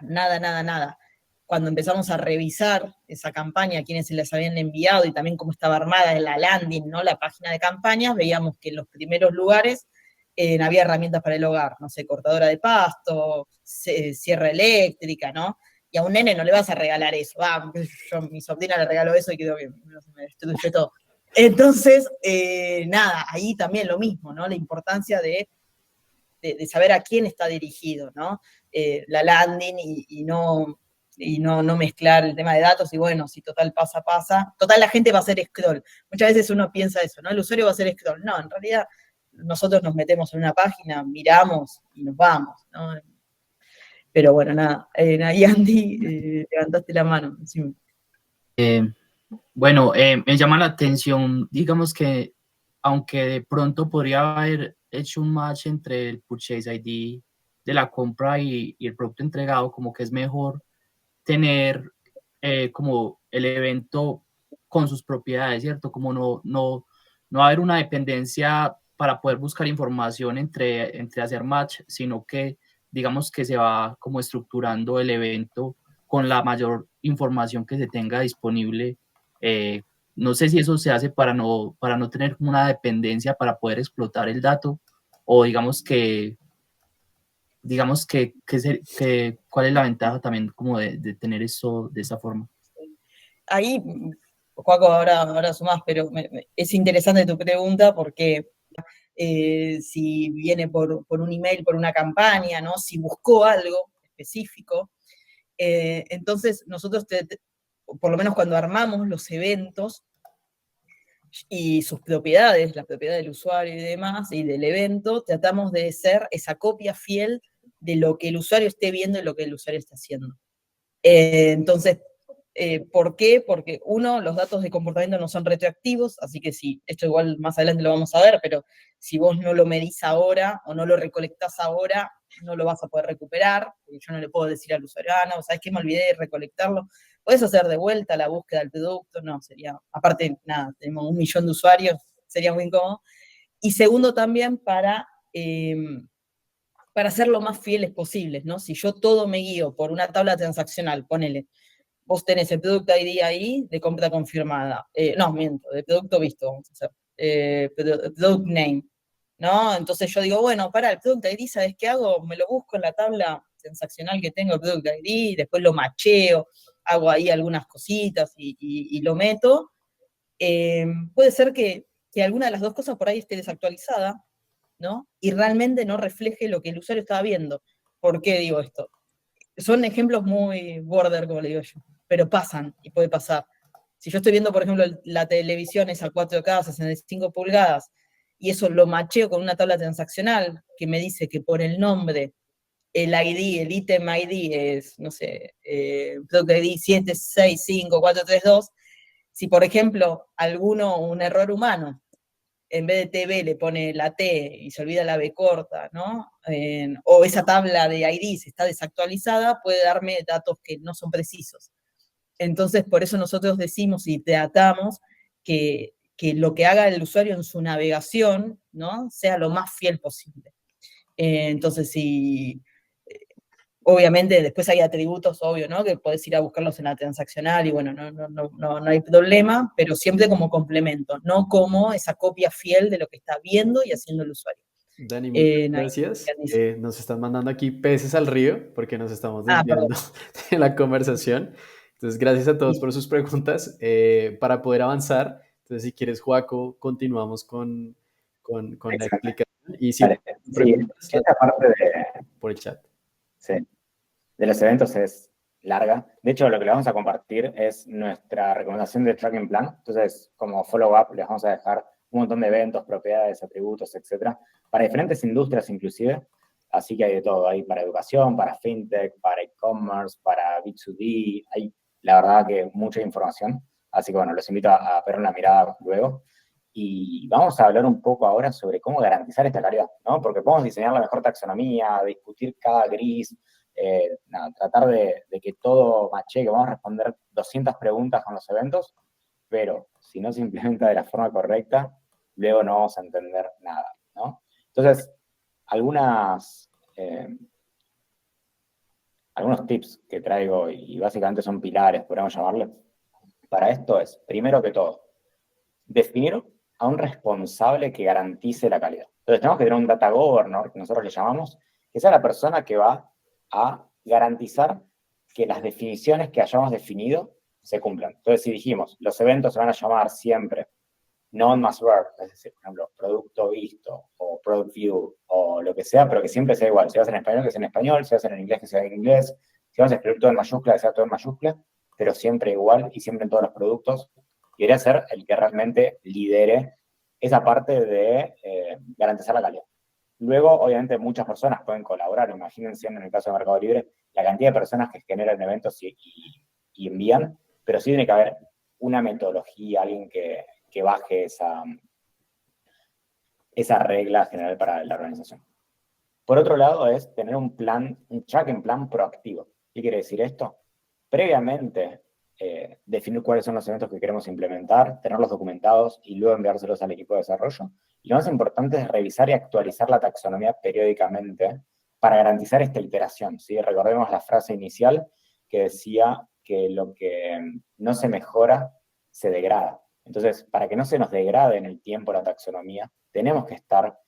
Cuando empezamos a revisar esa campaña, quiénes se les habían enviado y también cómo estaba armada en la landing, ¿no? La página de campañas, veíamos que en los primeros lugares había herramientas para el hogar, no sé, cortadora de pasto, sierra eléctrica, ¿no? Y a un nene no le vas a regalar eso. Yo mi sobrina le regaló eso y quedó que me destruye todo. Entonces, nada, ahí también lo mismo, ¿no? La importancia de saber a quién está dirigido, ¿no? La landing y no mezclar el tema de datos, y bueno, si total pasa, total la gente va a hacer scroll. Muchas veces uno piensa eso, ¿no? El usuario va a hacer scroll. No, en realidad nosotros nos metemos en una página, miramos y nos vamos, ¿no? Pero bueno, nada, ahí Andy, levantaste la mano. Sí. Bueno, me llama la atención, digamos que aunque de pronto podría haber hecho un match entre el Purchase ID de la compra y el producto entregado, como que es mejor tener como el evento con sus propiedades, ¿cierto? Como no haber una dependencia para poder buscar información entre hacer match, sino que digamos que se va como estructurando el evento con la mayor información que se tenga disponible. No sé si eso se hace para no tener una dependencia para poder explotar el dato, o digamos que digamos ¿cuál es la ventaja también como de tener esto de esa forma? Ahí, Joaco, ahora sumás, pero es interesante tu pregunta porque si viene por un email, por una campaña, ¿no? Si buscó algo específico, entonces nosotros, por lo menos cuando armamos los eventos y sus propiedades, la propiedad del usuario y demás, y del evento, tratamos de ser esa copia fiel de lo que el usuario esté viendo y lo que el usuario está haciendo. Entonces, ¿por qué? Porque uno, los datos de comportamiento no son retroactivos, así que sí, esto igual más adelante lo vamos a ver, pero si vos no lo medís ahora o no lo recolectás ahora, no lo vas a poder recuperar, porque yo no le puedo decir al usuario, no, ¿sabes qué? Me olvidé de recolectarlo. Puedes hacer de vuelta la búsqueda del producto, no, sería, aparte, nada, tenemos 1 millón de usuarios, sería muy incómodo. Y segundo también para ser lo más fieles posibles, ¿no? Si yo todo me guío por una tabla transaccional, ponele, vos tenés el producto ID ahí de compra confirmada. No, miento, de producto visto, vamos a hacer. Product name, ¿no? Entonces yo digo, bueno, para el product ID, ¿sabes qué hago? Me lo busco en la tabla transaccional que tengo el product ID, después lo macheo, hago ahí algunas cositas y lo meto. Puede ser que alguna de las dos cosas por ahí esté desactualizada, ¿no? Y realmente no refleje lo que el usuario estaba viendo. ¿Por qué digo esto? Son ejemplos muy border, como le digo yo, pero pasan y puede pasar. Si yo estoy viendo, por ejemplo, la televisión es a 4K, 65 pulgadas, y eso lo macheo con una tabla transaccional que me dice que por el nombre, el ID, el ítem ID es, no sé, Product ID 765432, si por ejemplo un error humano, en vez de TB le pone la T y se olvida la B corta, ¿no? O esa tabla de IDs está desactualizada, puede darme datos que no son precisos. Entonces, por eso nosotros decimos y tratamos que lo que haga el usuario en su navegación, ¿no? Sea lo más fiel posible. Entonces, si obviamente después hay atributos, obvio, ¿no? Que podés ir a buscarlos en la transaccional y bueno, no hay problema, pero siempre como complemento, no como esa copia fiel de lo que está viendo y haciendo el usuario. Dani, muchas No hay gracias. grandísimo. Nos están mandando aquí peces al río porque nos estamos Perdón. desviando de la conversación. Entonces, gracias a todos por sus preguntas. Para poder avanzar, entonces, si quieres, Joaco, continuamos con la Excelente. explicación. Y si Vale. tienen Sí, preguntas, esta parte por el chat. sí, de los eventos es larga. De hecho, lo que les vamos a compartir es nuestra recomendación de tracking plan. Entonces, como follow-up, les vamos a dejar un montón de eventos, propiedades, atributos, etcétera, para diferentes industrias inclusive. Así que hay de todo. Hay para educación, para fintech, para e-commerce, para B2B. Hay, la verdad, que mucha información. Así que, bueno, los invito a ver una mirada luego. Y vamos a hablar un poco ahora sobre cómo garantizar esta calidad, ¿no? Porque podemos diseñar la mejor taxonomía, discutir cada gris, tratar de que todo mache, que vamos a responder 200 preguntas con los eventos, pero si no se implementa de la forma correcta, luego no vamos a entender nada, ¿no? Entonces, algunos tips que traigo, y básicamente son pilares, podríamos llamarle, para esto es, primero que todo, definir a un responsable que garantice la calidad. Entonces tenemos que tener un data governor, que nosotros le llamamos, que sea la persona que va a garantizar que las definiciones que hayamos definido se cumplan. Entonces, si dijimos, los eventos se van a llamar siempre known más verb, es decir, por ejemplo, producto visto, o product view, o lo que sea, pero que siempre sea igual. Si va a ser en español, que sea en español, si va a ser en inglés, que sea en inglés, si vamos a escribir todo en mayúscula, que sea todo en mayúscula, pero siempre igual y siempre en todos los productos. Debería ser el que realmente lidere esa parte de garantizar la calidad. Luego, obviamente, muchas personas pueden colaborar. Imagínense en el caso de Mercado Libre, la cantidad de personas que generan eventos y envían, pero sí tiene que haber una metodología, alguien que baje esa regla general para la organización. Por otro lado, es tener un tracking plan proactivo. ¿Qué quiere decir esto? Previamente, definir cuáles son los eventos que queremos implementar, tenerlos documentados y luego enviárselos al equipo de desarrollo. Y lo más importante es revisar y actualizar la taxonomía periódicamente para garantizar esta iteración, ¿sí? Recordemos la frase inicial que decía que lo que no se mejora se degrada. Entonces, para que no se nos degrade en el tiempo la taxonomía, tenemos que estar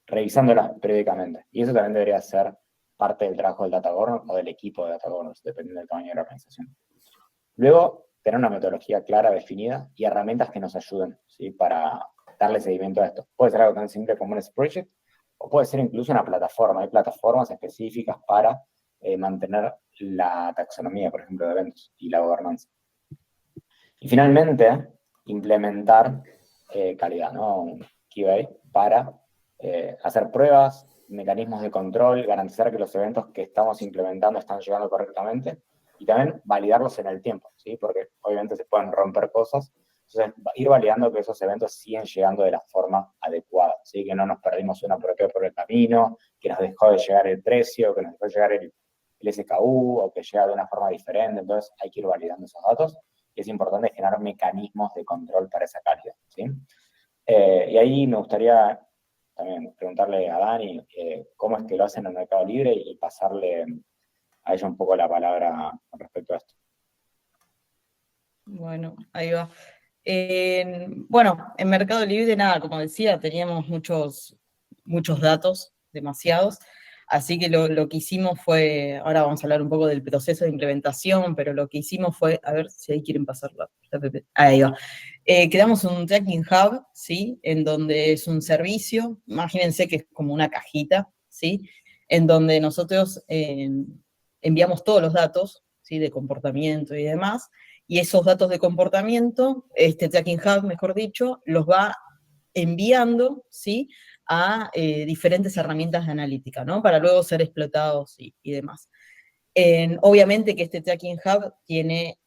revisándolas periódicamente. Y eso también debería ser parte del trabajo del data governance o del equipo de data governance, dependiendo del tamaño de la organización. Luego, tener una metodología clara, definida y herramientas que nos ayuden, ¿sí? Para darle seguimiento a esto. Puede ser algo tan simple como un spreadsheet o puede ser incluso una plataforma. Hay plataformas específicas para mantener la taxonomía, por ejemplo, de eventos y la gobernanza. Y finalmente, implementar calidad, ¿no? Un QA para hacer pruebas, mecanismos de control, garantizar que los eventos que estamos implementando están llegando correctamente y también validarlos en el tiempo, ¿sí? Porque obviamente se pueden romper cosas. Entonces, ir validando que esos eventos siguen llegando de la forma adecuada, ¿sí? Que no nos perdimos una propiedad por el camino, que nos dejó de llegar el precio, que nos dejó de llegar el SKU o que llega de una forma diferente. Entonces, hay que ir validando esos datos y es importante generar mecanismos de control para esa calidad, ¿sí? Y ahí me gustaría también preguntarle a Dani cómo es que lo hacen en el Mercado Libre y pasarle a ella un poco la palabra con respecto a esto. Bueno, ahí va. Bueno, en Mercado Libre, nada, como decía, teníamos muchos datos, demasiados, así que lo que hicimos fue, ahora vamos a hablar un poco del proceso de implementación, pero lo que hicimos fue, a ver si ahí quieren pasar la PPT. Ahí va. Creamos un Tracking Hub, ¿sí? En donde es un servicio, imagínense que es como una cajita, ¿sí? En donde nosotros enviamos todos los datos, ¿sí? De comportamiento y demás, y esos datos de comportamiento, este Tracking Hub, mejor dicho, los va enviando, ¿sí? A diferentes herramientas de analítica, ¿no? Para luego ser explotados y demás. Obviamente que este Tracking Hub tiene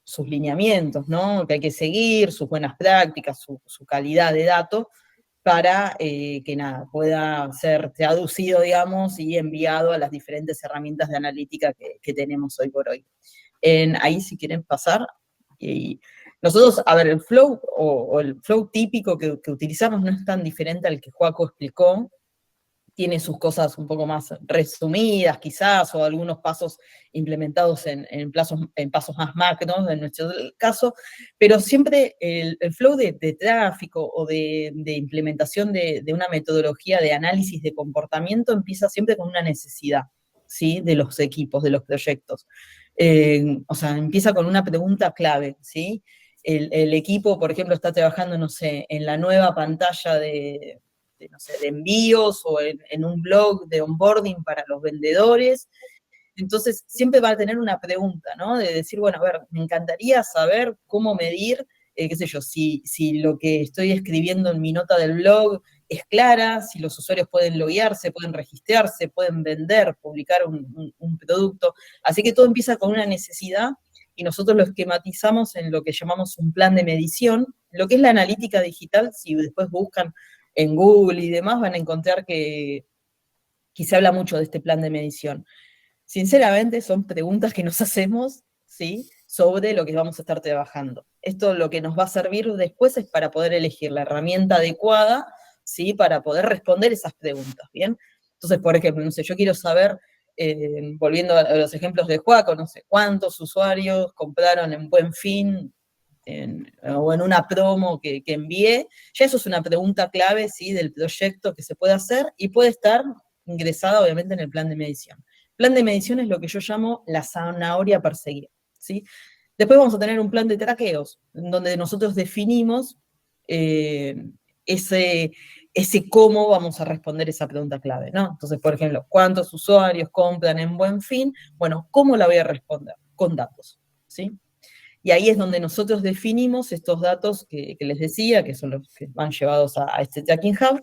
sus lineamientos, ¿no? Que hay que seguir, sus buenas prácticas, su calidad de datos, para que nada, pueda ser traducido, digamos, y enviado a las diferentes herramientas de analítica que tenemos hoy por hoy. Ahí si quieren pasar. Y nosotros, a ver, el flow o el flow típico que utilizamos no es tan diferente al que Joaco explicó. Tiene sus cosas un poco más resumidas quizás, o algunos pasos implementados en pasos más macros, en nuestro caso, pero siempre el flow de tráfico o de implementación de una metodología de análisis de comportamiento empieza siempre con una necesidad, ¿sí? De los equipos, de los proyectos. O sea, empieza con una pregunta clave, ¿sí? El equipo, por ejemplo, está trabajando, no sé, en la nueva pantalla no sé, de envíos o en un blog de onboarding para los vendedores. Entonces, siempre va a tener una pregunta, ¿no? De decir, bueno, a ver, me encantaría saber cómo medir, qué sé yo, si lo que estoy escribiendo en mi nota del blog es clara, si los usuarios pueden loguearse, pueden registrarse, pueden vender, publicar un producto. Así que todo empieza con una necesidad y nosotros lo esquematizamos en lo que llamamos un plan de medición. Lo que es la analítica digital, si después buscan en Google y demás, van a encontrar que se habla mucho de este plan de medición. Sinceramente, son preguntas que nos hacemos, ¿sí? Sobre lo que vamos a estar trabajando. Esto lo que nos va a servir después es para poder elegir la herramienta adecuada, ¿sí? Para poder responder esas preguntas, ¿bien? Entonces, por ejemplo, no sé, yo quiero saber, volviendo a los ejemplos de Joaco, no sé, cuántos usuarios compraron en Buen Fin o en una promo que envié. Ya eso es una pregunta clave, ¿sí? Del proyecto que se puede hacer y puede estar ingresada, obviamente, en el plan de medición. Plan de medición es lo que yo llamo la zanahoria perseguida, ¿sí? Después vamos a tener un plan de traqueos, donde nosotros definimos ese cómo vamos a responder esa pregunta clave, ¿no? Entonces, por ejemplo, ¿cuántos usuarios compran en Buen Fin? Bueno, ¿cómo la voy a responder? Con datos, ¿sí? Y ahí es donde nosotros definimos estos datos que les decía, que son los que van llevados a este Tracking Hub.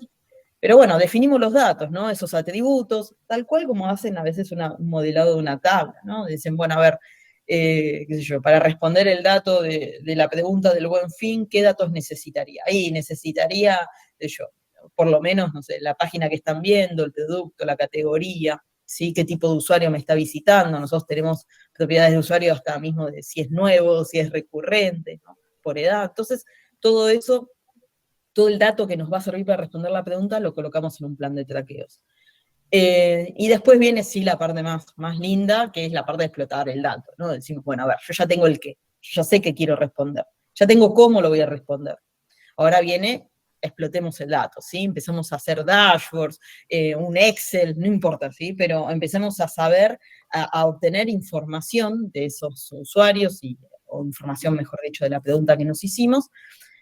Pero bueno, definimos los datos, ¿no? Esos atributos, tal cual como hacen a veces un modelado de una tabla, ¿no? Dicen, bueno, a ver, qué sé yo, para responder el dato de la pregunta del Buen Fin, ¿qué datos necesitaría? Ahí necesitaría, qué sé yo, por lo menos, no sé, la página que están viendo, el producto, la categoría, ¿sí? ¿Qué tipo de usuario me está visitando? Nosotros tenemos propiedades de usuario hasta mismo de si es nuevo, si es recurrente, ¿no? Por edad. Entonces, todo eso, todo el dato que nos va a servir para responder la pregunta, lo colocamos en un plan de traqueos. Y después viene, sí, la parte más linda, que es la parte de explotar el dato, ¿no? Decimos, bueno, a ver, yo ya tengo el qué, yo ya sé qué quiero responder, ya tengo cómo lo voy a responder. Ahora viene explotemos el dato, ¿sí? Empecemos a hacer dashboards, un Excel, no importa, ¿sí? Pero empecemos a saber, a obtener información de esos usuarios, o información, mejor dicho, de la pregunta que nos hicimos,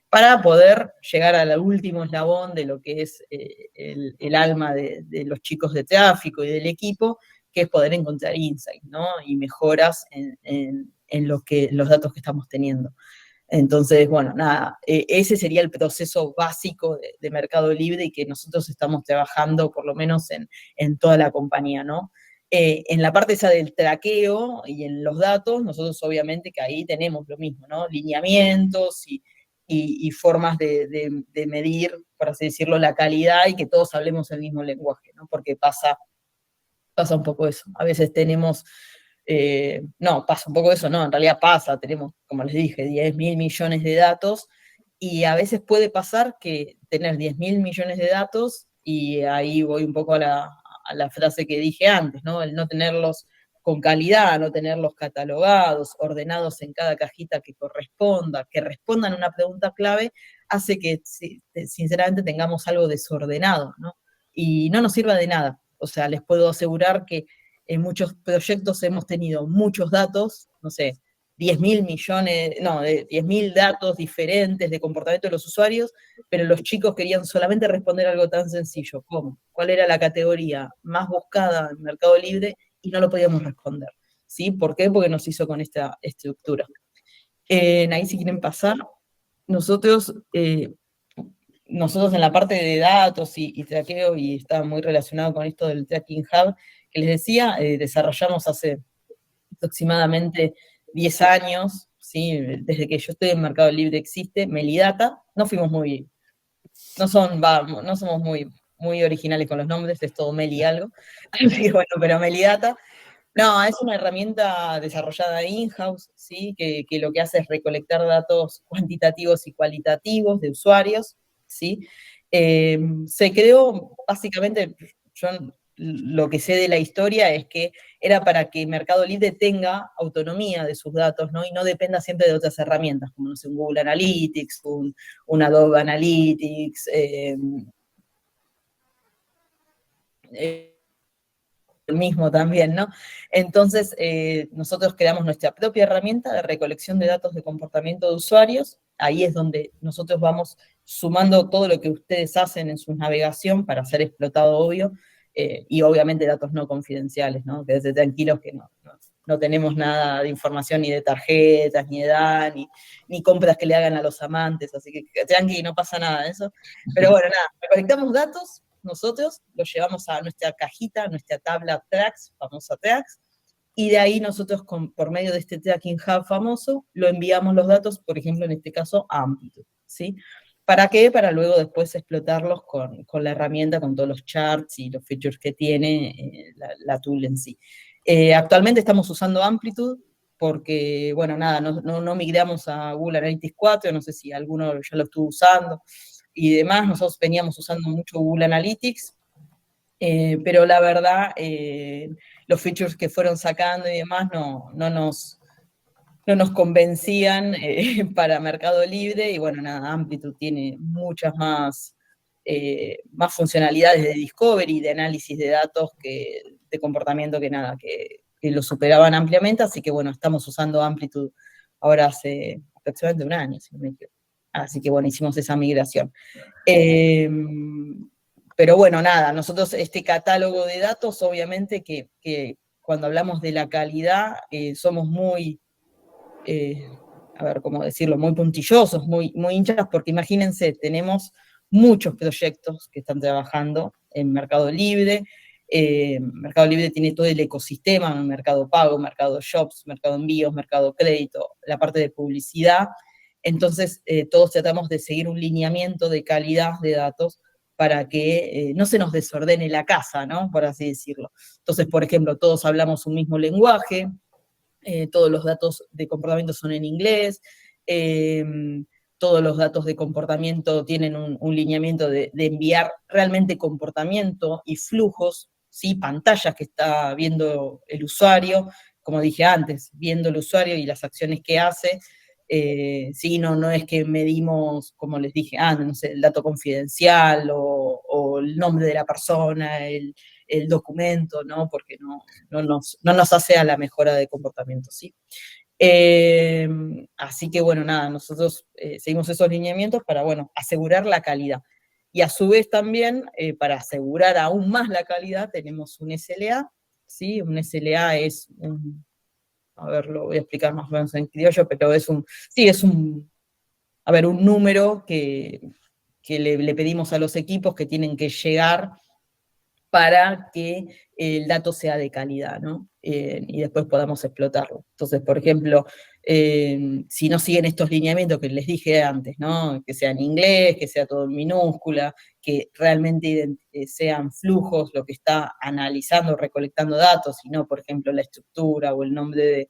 para poder llegar al último eslabón de lo que es el alma de los chicos de tráfico y del equipo, que es poder encontrar insights, ¿no? Y mejoras en los datos que estamos teniendo. Entonces, bueno, nada, ese sería el proceso básico de Mercado Libre y que nosotros estamos trabajando, por lo menos en toda la compañía, ¿no? En la parte esa del traqueo y en los datos, nosotros obviamente que ahí tenemos lo mismo, ¿no? Lineamientos y formas de medir, por así decirlo, la calidad y que todos hablemos el mismo lenguaje, ¿no? Porque pasa un poco eso. A veces tenemos, no, pasa un poco eso, no, en realidad pasa, tenemos, como les dije, 10.000 millones de datos, y a veces puede pasar que tener 10.000 millones de datos, y ahí voy un poco a la frase que dije antes, ¿no? El no tenerlos con calidad, no tenerlos catalogados, ordenados en cada cajita que corresponda, que respondan a una pregunta clave, hace que sinceramente tengamos algo desordenado, ¿no? Y no nos sirva de nada. O sea, les puedo asegurar que en muchos proyectos hemos tenido muchos datos, no sé, 10.000 millones, no, de 10.000 datos diferentes de comportamiento de los usuarios, pero los chicos querían solamente responder algo tan sencillo como cuál era la categoría más buscada en Mercado Libre y no lo podíamos responder. ¿Sí? ¿Por qué? Porque nos hizo con esta estructura. Ahí si quieren pasar, nosotros en la parte de datos y traqueo, y está muy relacionado con esto del Tracking Hub, que les decía, desarrollamos hace aproximadamente 10 años, ¿sí? Desde que yo estoy en Mercado Libre existe Melidata, no somos muy originales con los nombres, es todo Meli algo, así que bueno, pero Melidata, no, es una herramienta desarrollada in-house, ¿sí? Que lo que hace es recolectar datos cuantitativos y cualitativos de usuarios, ¿sí? Se creó, básicamente, yo lo que sé de la historia es que era para que Mercado Libre tenga autonomía de sus datos, ¿no? Y no dependa siempre de otras herramientas, como no sé, un Google Analytics, un Adobe Analytics, el mismo también, ¿no? Entonces, nosotros creamos nuestra propia herramienta de recolección de datos de comportamiento de usuarios. Ahí es donde nosotros vamos sumando todo lo que ustedes hacen en su navegación para ser explotado, obvio, y obviamente datos no confidenciales, ¿no? Quédense tranquilos que no tenemos nada de información ni de tarjetas, ni de edad, ni compras que le hagan a los amantes, así que tranqui, no pasa nada de eso. Pero bueno, nada, recolectamos datos, nosotros los llevamos a nuestra cajita, a nuestra tabla Tracks, famosa Tracks, y de ahí nosotros, por medio de este Tracking Hub famoso, lo enviamos los datos, por ejemplo, en este caso, a Amplitude, ¿sí? ¿Para qué? Para luego después explotarlos con la herramienta, con todos los charts y los features que tiene la tool en sí. Actualmente estamos usando Amplitude porque, bueno, nada, no migramos a Google Analytics 4, no sé si alguno ya lo estuvo usando y demás. Nosotros veníamos usando mucho Google Analytics, pero la verdad, los features que fueron sacando y demás no nos convencían para Mercado Libre, y bueno, nada, Amplitude tiene muchas más funcionalidades de discovery, de análisis de datos, de comportamiento que lo superaban ampliamente, así que bueno, estamos usando Amplitude ahora hace aproximadamente un año, si no me equivoco. Así que bueno, hicimos esa migración. Pero bueno, nada, nosotros este catálogo de datos, obviamente que cuando hablamos de la calidad, somos muy, a ver, ¿cómo decirlo? Muy puntillosos, muy hinchas, porque imagínense, tenemos muchos proyectos que están trabajando en Mercado Libre. Mercado Libre tiene todo el ecosistema, Mercado Pago, Mercado Shops, Mercado Envíos, Mercado Crédito, la parte de publicidad. Entonces, todos tratamos de seguir un lineamiento de calidad de datos para que no se nos desordene la casa, ¿no? Por así decirlo. Entonces, por ejemplo, todos hablamos un mismo lenguaje, todos los datos de comportamiento son en inglés, todos los datos de comportamiento tienen un lineamiento de enviar realmente comportamiento y flujos, ¿sí? Pantallas que está viendo el usuario, como dije antes, viendo el usuario y las acciones que hace, Sí, no es que medimos, como les dije, no sé, el dato confidencial o el nombre de la persona, el documento, ¿no? Porque no nos hace a la mejora de comportamiento, ¿sí? Así que, bueno, nada, nosotros seguimos esos lineamientos para, bueno, asegurar la calidad. Y a su vez también, para asegurar aún más la calidad, tenemos un SLA, ¿sí? Un SLA es a ver, lo voy a explicar más o menos en criollo, pero es un número que le pedimos a los equipos que tienen que llegar para que el dato sea de calidad, ¿no? Y después podamos explotarlo. Entonces, por ejemplo, si no siguen estos lineamientos que les dije antes, ¿no? Que sea en inglés, que sea todo en minúscula, que realmente sean flujos lo que está analizando, recolectando datos, y no, por ejemplo, la estructura o el nombre de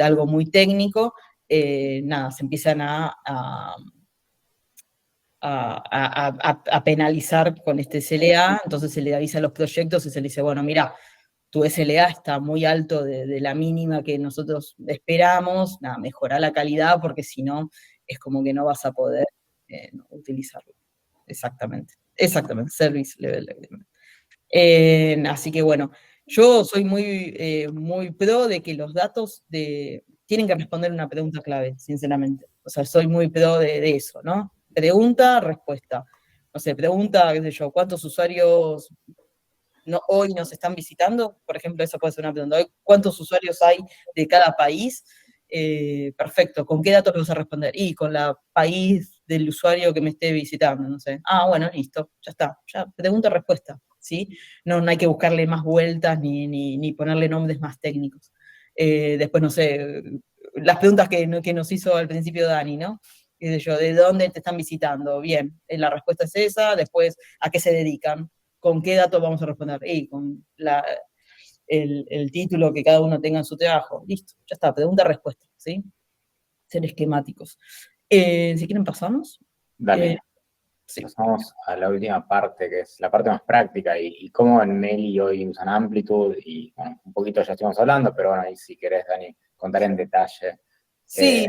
algo muy técnico, nada, se empiezan a penalizar con este SLA, entonces se le avisa a los proyectos y se le dice, bueno, mira, tu SLA está muy alto de la mínima que nosotros esperamos, nada, mejora la calidad porque si no, es como que no vas a poder utilizarlo. Exactamente, Service Level Agreement. Así que bueno, yo soy muy pro de que los datos tienen que responder una pregunta clave, sinceramente. O sea, soy muy pro de eso, ¿no? Pregunta, respuesta. No sé, pregunta, qué sé yo, ¿cuántos usuarios hoy nos están visitando? Por ejemplo, esa puede ser una pregunta. ¿Cuántos usuarios hay de cada país? Perfecto, ¿con qué datos vas a responder? Y con la país del usuario que me esté visitando, no sé. Bueno, listo, ya está. Ya, pregunta-respuesta, ¿sí? No hay que buscarle más vueltas ni ponerle nombres más técnicos. Después, no sé, las preguntas que nos hizo al principio Dani, ¿no? Qué sé yo, ¿de dónde te están visitando? Bien, la respuesta es esa. Después, ¿a qué se dedican? ¿Con qué datos vamos a responder? Con el título que cada uno tenga en su trabajo. Listo, ya está, pregunta-respuesta, ¿sí? Ser esquemáticos. Si quieren, pasamos. Dale, Sí. pasamos a la última parte, que es la parte más práctica, y cómo en Meli hoy usan Amplitude, y bueno, un poquito ya estuvimos hablando, pero bueno, ahí si querés, Dani, contar en detalle Sí,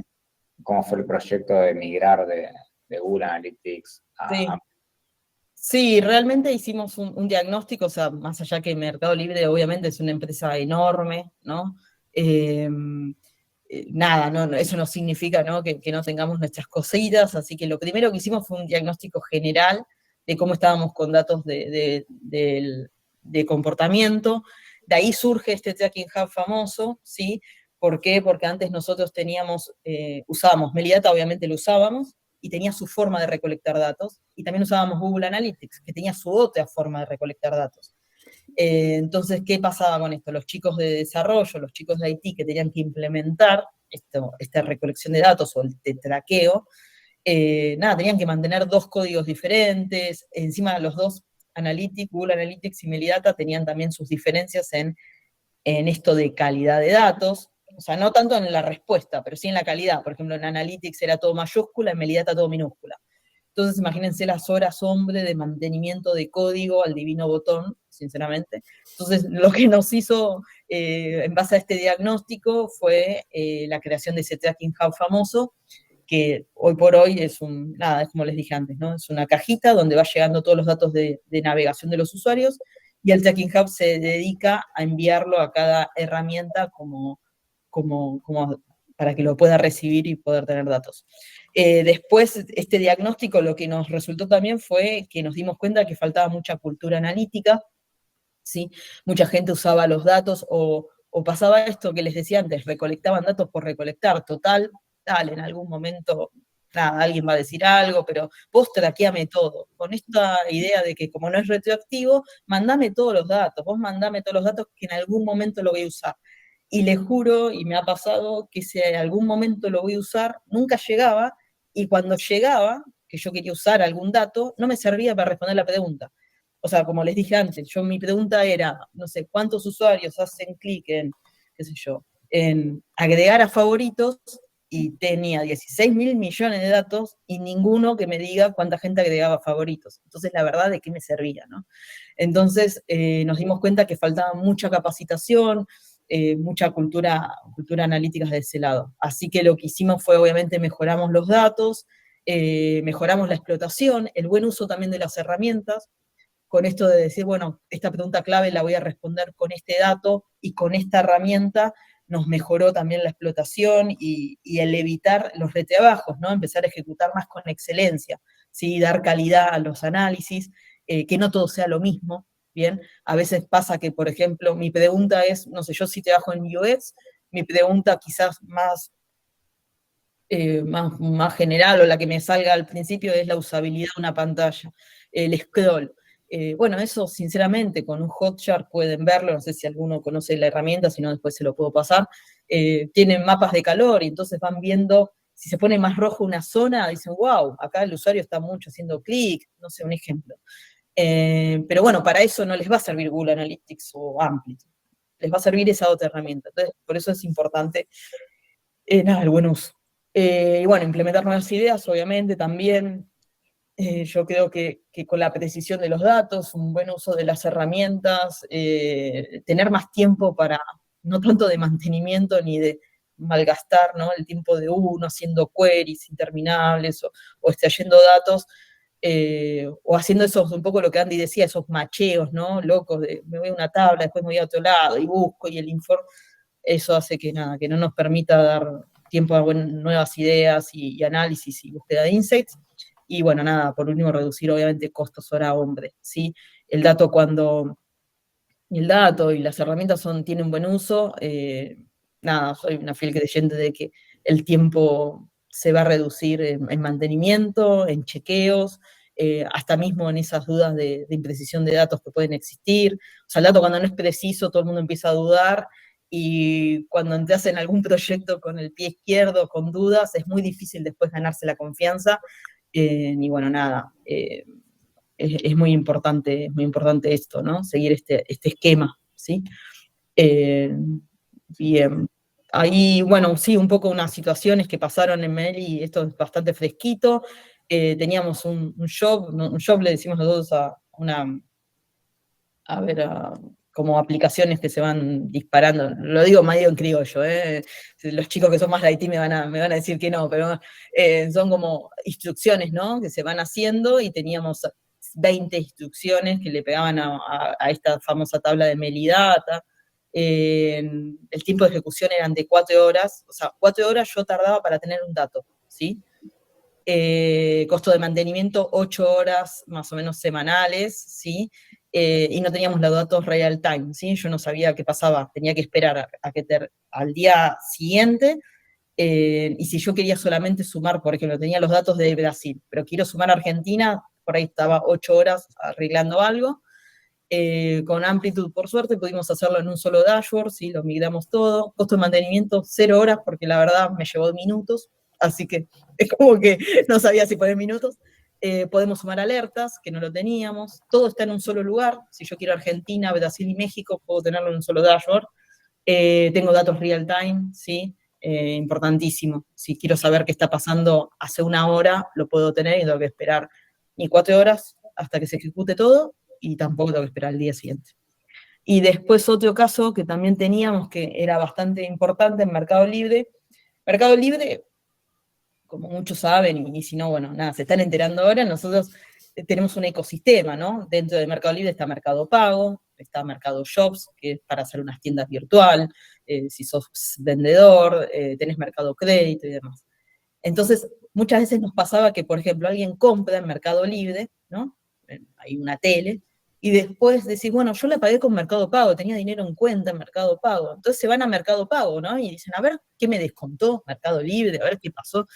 cómo fue el proyecto de migrar de Google Analytics a sí. Amplitude. Sí, realmente hicimos un diagnóstico, o sea, más allá que Mercado Libre obviamente es una empresa enorme, ¿no? Nada, eso no significa, ¿no? Que no tengamos nuestras cositas, así que lo primero que hicimos fue un diagnóstico general de cómo estábamos con datos de comportamiento. De ahí surge este Tracking Hub famoso, ¿sí? ¿Por qué? Porque antes nosotros usábamos Melidata, obviamente lo usábamos, y tenía su forma de recolectar datos, y también usábamos Google Analytics, que tenía su otra forma de recolectar datos. Entonces, ¿qué pasaba con esto? Los chicos de desarrollo, los chicos de IT que tenían que implementar esta recolección de datos o el traqueo, tenían que mantener dos códigos diferentes. Encima los dos Google Analytics y Melidata tenían también sus diferencias en esto de calidad de datos. O sea, no tanto en la respuesta, pero sí en la calidad. Por ejemplo, en Analytics era todo mayúscula, en Melidata todo minúscula. Entonces, imagínense las horas hombre de mantenimiento de código al divino botón, sinceramente. Entonces, lo que nos hizo, en base a este diagnóstico, fue la creación de ese Tracking Hub famoso, que hoy por hoy es es como les dije antes, ¿no? Es una cajita donde va llegando todos los datos de navegación de los usuarios, y el Tracking Hub se dedica a enviarlo a cada herramienta como para que lo pueda recibir y poder tener datos. Después, este diagnóstico lo que nos resultó también fue que nos dimos cuenta que faltaba mucha cultura analítica, ¿sí? Mucha gente usaba los datos o pasaba esto que les decía antes, recolectaban datos por recolectar, total, en algún momento, alguien va a decir algo, pero vos traqueame todo, con esta idea de que como no es retroactivo, mandame todos los datos, vos mandame todos los datos que en algún momento lo voy a usar. Y les juro, y me ha pasado, que si en algún momento lo voy a usar, nunca llegaba, y cuando llegaba, que yo quería usar algún dato, no me servía para responder la pregunta. O sea, como les dije antes, mi pregunta era, no sé, ¿cuántos usuarios hacen clic en, qué sé yo, en agregar a favoritos? Y tenía 16.000 millones de datos y ninguno que me diga cuánta gente agregaba favoritos. Entonces, la verdad, ¿de qué me servía, no? Entonces, nos dimos cuenta que faltaba mucha capacitación, mucha cultura analítica de ese lado. Así que lo que hicimos fue, obviamente, mejoramos los datos, mejoramos la explotación, el buen uso también de las herramientas, con esto de decir, bueno, esta pregunta clave la voy a responder con este dato y con esta herramienta nos mejoró también la explotación y el evitar los retrabajos, ¿no? Empezar a ejecutar más con excelencia, ¿sí? Dar calidad a los análisis, que no todo sea lo mismo, ¿bien? A veces pasa que, por ejemplo, mi pregunta es, no sé, yo si trabajo en UX, mi pregunta quizás más general o la que me salga al principio es la usabilidad de una pantalla, el scroll. Bueno, eso sinceramente con un Hotjar pueden verlo, no sé si alguno conoce la herramienta, si no después se lo puedo pasar. Tienen mapas de calor y entonces van viendo, si se pone más rojo una zona, dicen, wow, acá el usuario está mucho haciendo clic, no sé, un ejemplo. Pero bueno, para eso no les va a servir Google Analytics o Amplitude, les va a servir esa otra herramienta. Entonces, por eso es importante, nada, el buen uso. Y bueno, implementar nuevas ideas, obviamente, también. Yo creo que con la precisión de los datos, un buen uso de las herramientas, tener más tiempo para, no tanto de mantenimiento ni de malgastar, ¿no? El tiempo de uno haciendo queries interminables o extrayendo datos, o haciendo esos, un poco lo que Andy decía, esos macheos, ¿no? Locos de me voy a una tabla, después me voy a otro lado y busco y el informe, eso hace que nada, que no nos permita dar tiempo a nuevas ideas y análisis y búsqueda de insights. Y bueno, nada, por último, reducir obviamente costos hora hombre, ¿sí? El dato y las herramientas tienen buen uso, nada, soy una fiel creyente de que el tiempo se va a reducir en mantenimiento, en chequeos, hasta mismo en esas dudas de imprecisión de datos que pueden existir. O sea, el dato cuando no es preciso, todo el mundo empieza a dudar, y cuando entras en algún proyecto con el pie izquierdo, con dudas, es muy difícil después ganarse la confianza. Y bueno, nada, es muy importante esto, ¿no? Seguir este esquema, ¿sí? Bien. Ahí, bueno, sí, un poco unas situaciones que pasaron en Meli, esto es bastante fresquito. Teníamos un job, ¿no? Un job le decimos nosotros como aplicaciones que se van disparando, lo digo medio en criollo, los chicos que son más de IT me van a decir que no, pero son como instrucciones, ¿no? Que se van haciendo y teníamos 20 instrucciones que le pegaban a esta famosa tabla de Melidata. El tiempo de ejecución eran de 4 horas, o sea, 4 horas yo tardaba para tener un dato, ¿sí? Costo de mantenimiento 8 horas más o menos semanales, ¿sí? Y no teníamos los datos real time, ¿sí? Yo no sabía qué pasaba, tenía que esperar al día siguiente, y si yo quería solamente sumar, por ejemplo, tenía los datos de Brasil, pero quiero sumar a Argentina, por ahí estaba 8 horas arreglando algo. Con Amplitude, por suerte, pudimos hacerlo en un solo dashboard, ¿sí? Lo migramos todo. Costo de mantenimiento 0 horas, porque la verdad me llevó minutos, así que es como que no sabía si poner minutos. Podemos sumar alertas, que no lo teníamos. Todo está en un solo lugar. Si yo quiero Argentina, Brasil y México, puedo tenerlo en un solo dashboard. Tengo datos real time, ¿sí? Importantísimo. Si quiero saber qué está pasando hace 1 hora, lo puedo tener y no tengo que esperar ni 4 horas hasta que se ejecute todo, y tampoco tengo que esperar el día siguiente. Y después otro caso que también teníamos, que era bastante importante en Mercado Libre. Mercado Libre, como muchos saben, y si no, bueno, nada, se están enterando ahora, nosotros tenemos un ecosistema, ¿no? Dentro de Mercado Libre está Mercado Pago, está Mercado Shops, que es para hacer unas tiendas virtual, si sos vendedor, tenés Mercado Crédito y demás. Entonces, muchas veces nos pasaba que, por ejemplo, alguien compra en Mercado Libre, ¿no? Hay una tele, y después decís, bueno, yo la pagué con Mercado Pago, tenía dinero en cuenta en Mercado Pago. Entonces se van a Mercado Pago, ¿no? Y dicen, a ver, ¿qué me descontó Mercado Libre? A ver qué pasó,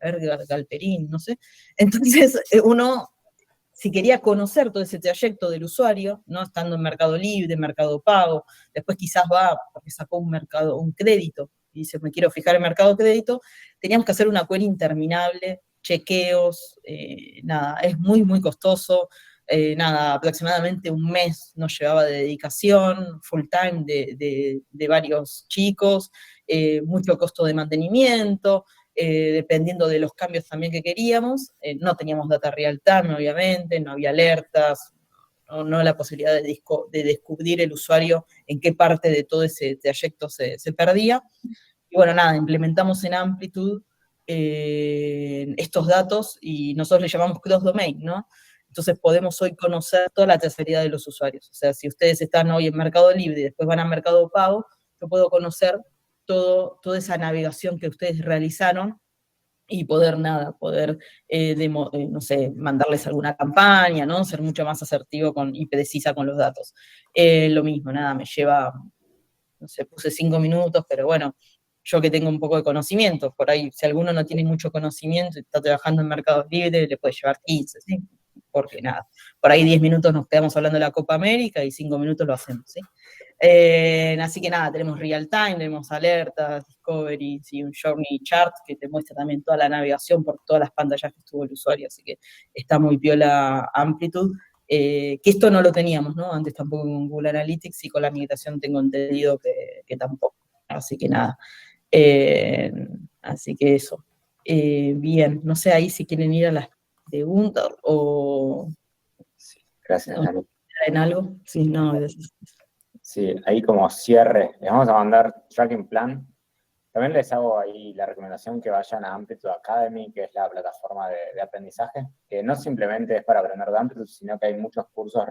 a ver, Galperín, no sé. Entonces uno, si quería conocer todo ese trayecto del usuario, ¿no? Estando en Mercado Libre, Mercado Pago, después quizás va porque sacó un crédito, y dice, me quiero fijar en Mercado Crédito, teníamos que hacer una query interminable, chequeos, nada, es muy, muy costoso. Nada, aproximadamente 1 mes nos llevaba de dedicación, full time de varios chicos, mucho costo de mantenimiento, dependiendo de los cambios también que queríamos. No teníamos data real time, obviamente, no había alertas, no la posibilidad de descubrir el usuario en qué parte de todo ese trayecto se perdía. Y bueno, nada, implementamos en Amplitude estos datos y nosotros le llamamos cross-domain, ¿no? Entonces podemos hoy conocer toda la trazabilidad de los usuarios. O sea, si ustedes están hoy en Mercado Libre y después van a Mercado Pago, yo puedo conocer toda esa navegación que ustedes realizaron y poder, no sé, mandarles alguna campaña, ¿no? Ser mucho más asertivo y precisa con los datos. Lo mismo, nada, me lleva, no sé, puse 5 minutos, pero bueno, yo que tengo un poco de conocimiento, por ahí, si alguno no tiene mucho conocimiento y está trabajando en Mercado Libre, le puede llevar 15, ¿sí? Porque nada, por ahí 10 minutos nos quedamos hablando de la Copa América y 5 minutos lo hacemos, ¿sí? Así que nada, tenemos real time, tenemos alertas, discovery, ¿sí? Un journey chart que te muestra también toda la navegación por todas las pantallas que estuvo el usuario, así que está muy piola Amplitude. Que esto no lo teníamos, ¿no? Antes tampoco con Google Analytics y con la migración tengo entendido que tampoco. Así que nada. Así que eso. Bien, no sé ahí si quieren ir a las preguntas o Sí, gracias, no, Dani. en algo. Sí, no, gracias. Sí, ahí como cierre, les vamos a mandar tracking plan. También les hago ahí la recomendación que vayan a Amplitude Academy, que es la plataforma de aprendizaje, que no simplemente es para aprender de Amplitude, sino que hay muchos cursos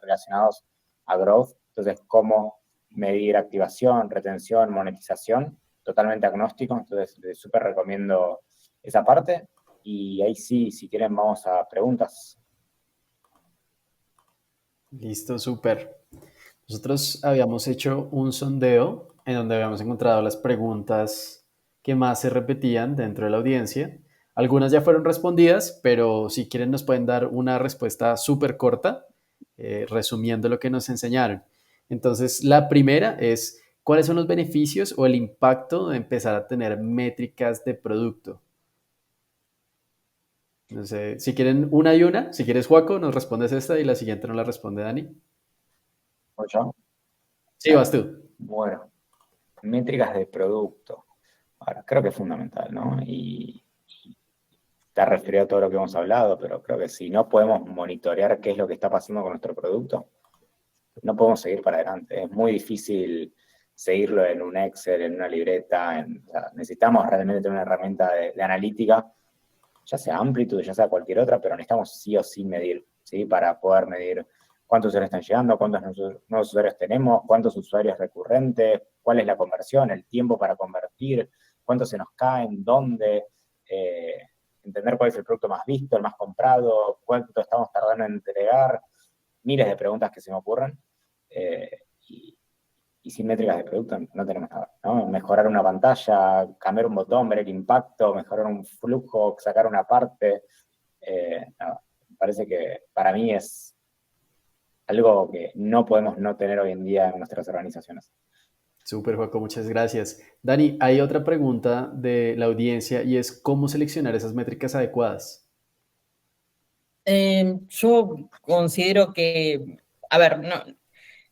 relacionados a growth. Entonces, cómo medir activación, retención, monetización, totalmente agnóstico. Entonces, les súper recomiendo esa parte. Y ahí sí, si quieren, vamos a preguntas. Listo, súper. Nosotros habíamos hecho un sondeo en donde habíamos encontrado las preguntas que más se repetían dentro de la audiencia. Algunas ya fueron respondidas, pero si quieren nos pueden dar una respuesta súper corta, resumiendo lo que nos enseñaron. Entonces, la primera es, ¿cuáles son los beneficios o el impacto de empezar a tener métricas de producto? No sé, si quieren una y una, si quieres Joaco, nos respondes esta y la siguiente nos la responde Dani. ¿O yo? Sí, vas tú. Bueno, métricas de producto. Ahora, creo que es fundamental, ¿no? Y está referido a todo lo que hemos hablado, pero creo que si no podemos monitorear qué es lo que está pasando con nuestro producto, no podemos seguir para adelante. Es muy difícil seguirlo en un Excel, en una libreta. O sea, necesitamos realmente tener una herramienta de analítica, ya sea Amplitude, ya sea cualquier otra, pero necesitamos sí o sí medir, ¿sí? Para poder medir cuántos usuarios están llegando, cuántos nuevos usuarios tenemos, cuántos usuarios recurrentes, cuál es la conversión, el tiempo para convertir, cuántos se nos caen, dónde, entender cuál es el producto más visto, el más comprado, cuánto estamos tardando en entregar, miles de preguntas que se me ocurren. Y sin métricas de producto no tenemos nada, ¿no? Mejorar una pantalla, cambiar un botón, ver el impacto, mejorar un flujo, sacar una parte. No, me parece que para mí es algo que no podemos no tener hoy en día en nuestras organizaciones. Súper, Joaco, muchas gracias. Dani, hay otra pregunta de la audiencia y es ¿cómo seleccionar esas métricas adecuadas? Yo considero que, a ver, no,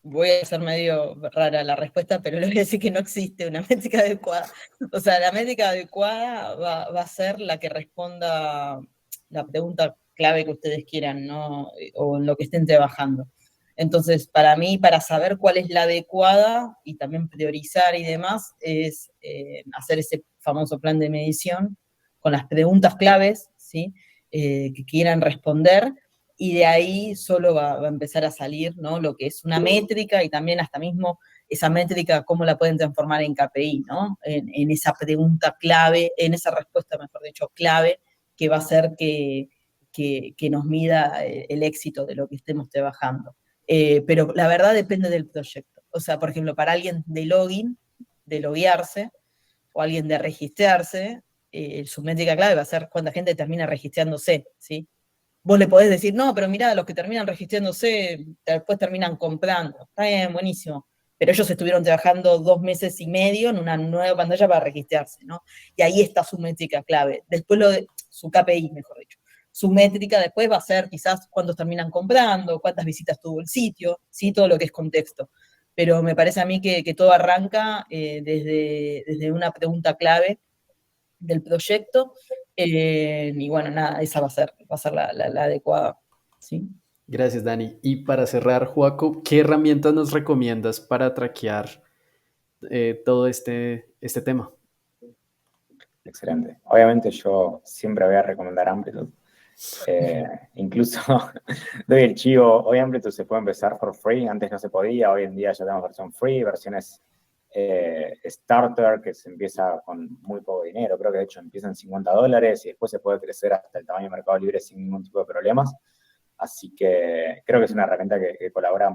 voy a ser medio rara la respuesta, pero le voy a decir que no existe una métrica adecuada. O sea, la métrica adecuada va a ser la que responda la pregunta clave que ustedes quieran, ¿no? O en lo que estén trabajando. Entonces, para mí, para saber cuál es la adecuada y también priorizar y demás, es hacer ese famoso plan de medición con las preguntas claves, ¿sí? Que quieran responder, y de ahí solo va a empezar a salir, ¿no? Lo que es una métrica y también hasta mismo esa métrica, cómo la pueden transformar en KPI, ¿no? En esa pregunta clave, en esa respuesta, mejor dicho, clave, que va a hacer que nos mida el éxito de lo que estemos trabajando. Pero la verdad depende del proyecto. O sea, por ejemplo, para alguien de login, de loguearse, o alguien de registrarse, su métrica clave va a ser cuánta gente termina registrándose, ¿sí? Vos le podés decir, no, pero mirá, los que terminan registrándose, después terminan comprando. Está bien, buenísimo. Pero ellos estuvieron trabajando 2 meses y medio en una nueva pantalla para registrarse, ¿no? Y ahí está su métrica clave. Después su KPI, mejor dicho. Su métrica después va a ser quizás cuántos terminan comprando, cuántas visitas tuvo el sitio, ¿sí? Todo lo que es contexto. Pero me parece a mí que todo arranca desde una pregunta clave del proyecto, y bueno, nada, esa va a ser la adecuada, ¿sí? Gracias, Dani. Y para cerrar, Joaco, ¿qué herramientas nos recomiendas para traquear todo este tema? Excelente. Obviamente yo siempre voy a recomendar Amplitude. Incluso doy el chivo, hoy Amplitude se puede empezar for free, antes no se podía, hoy en día ya tenemos versión free, versiones starter, que se empieza con muy poco dinero, creo que de hecho empieza en $50 y después se puede crecer hasta el tamaño de Mercado Libre sin ningún tipo de problemas. Así que creo que es una herramienta que colabora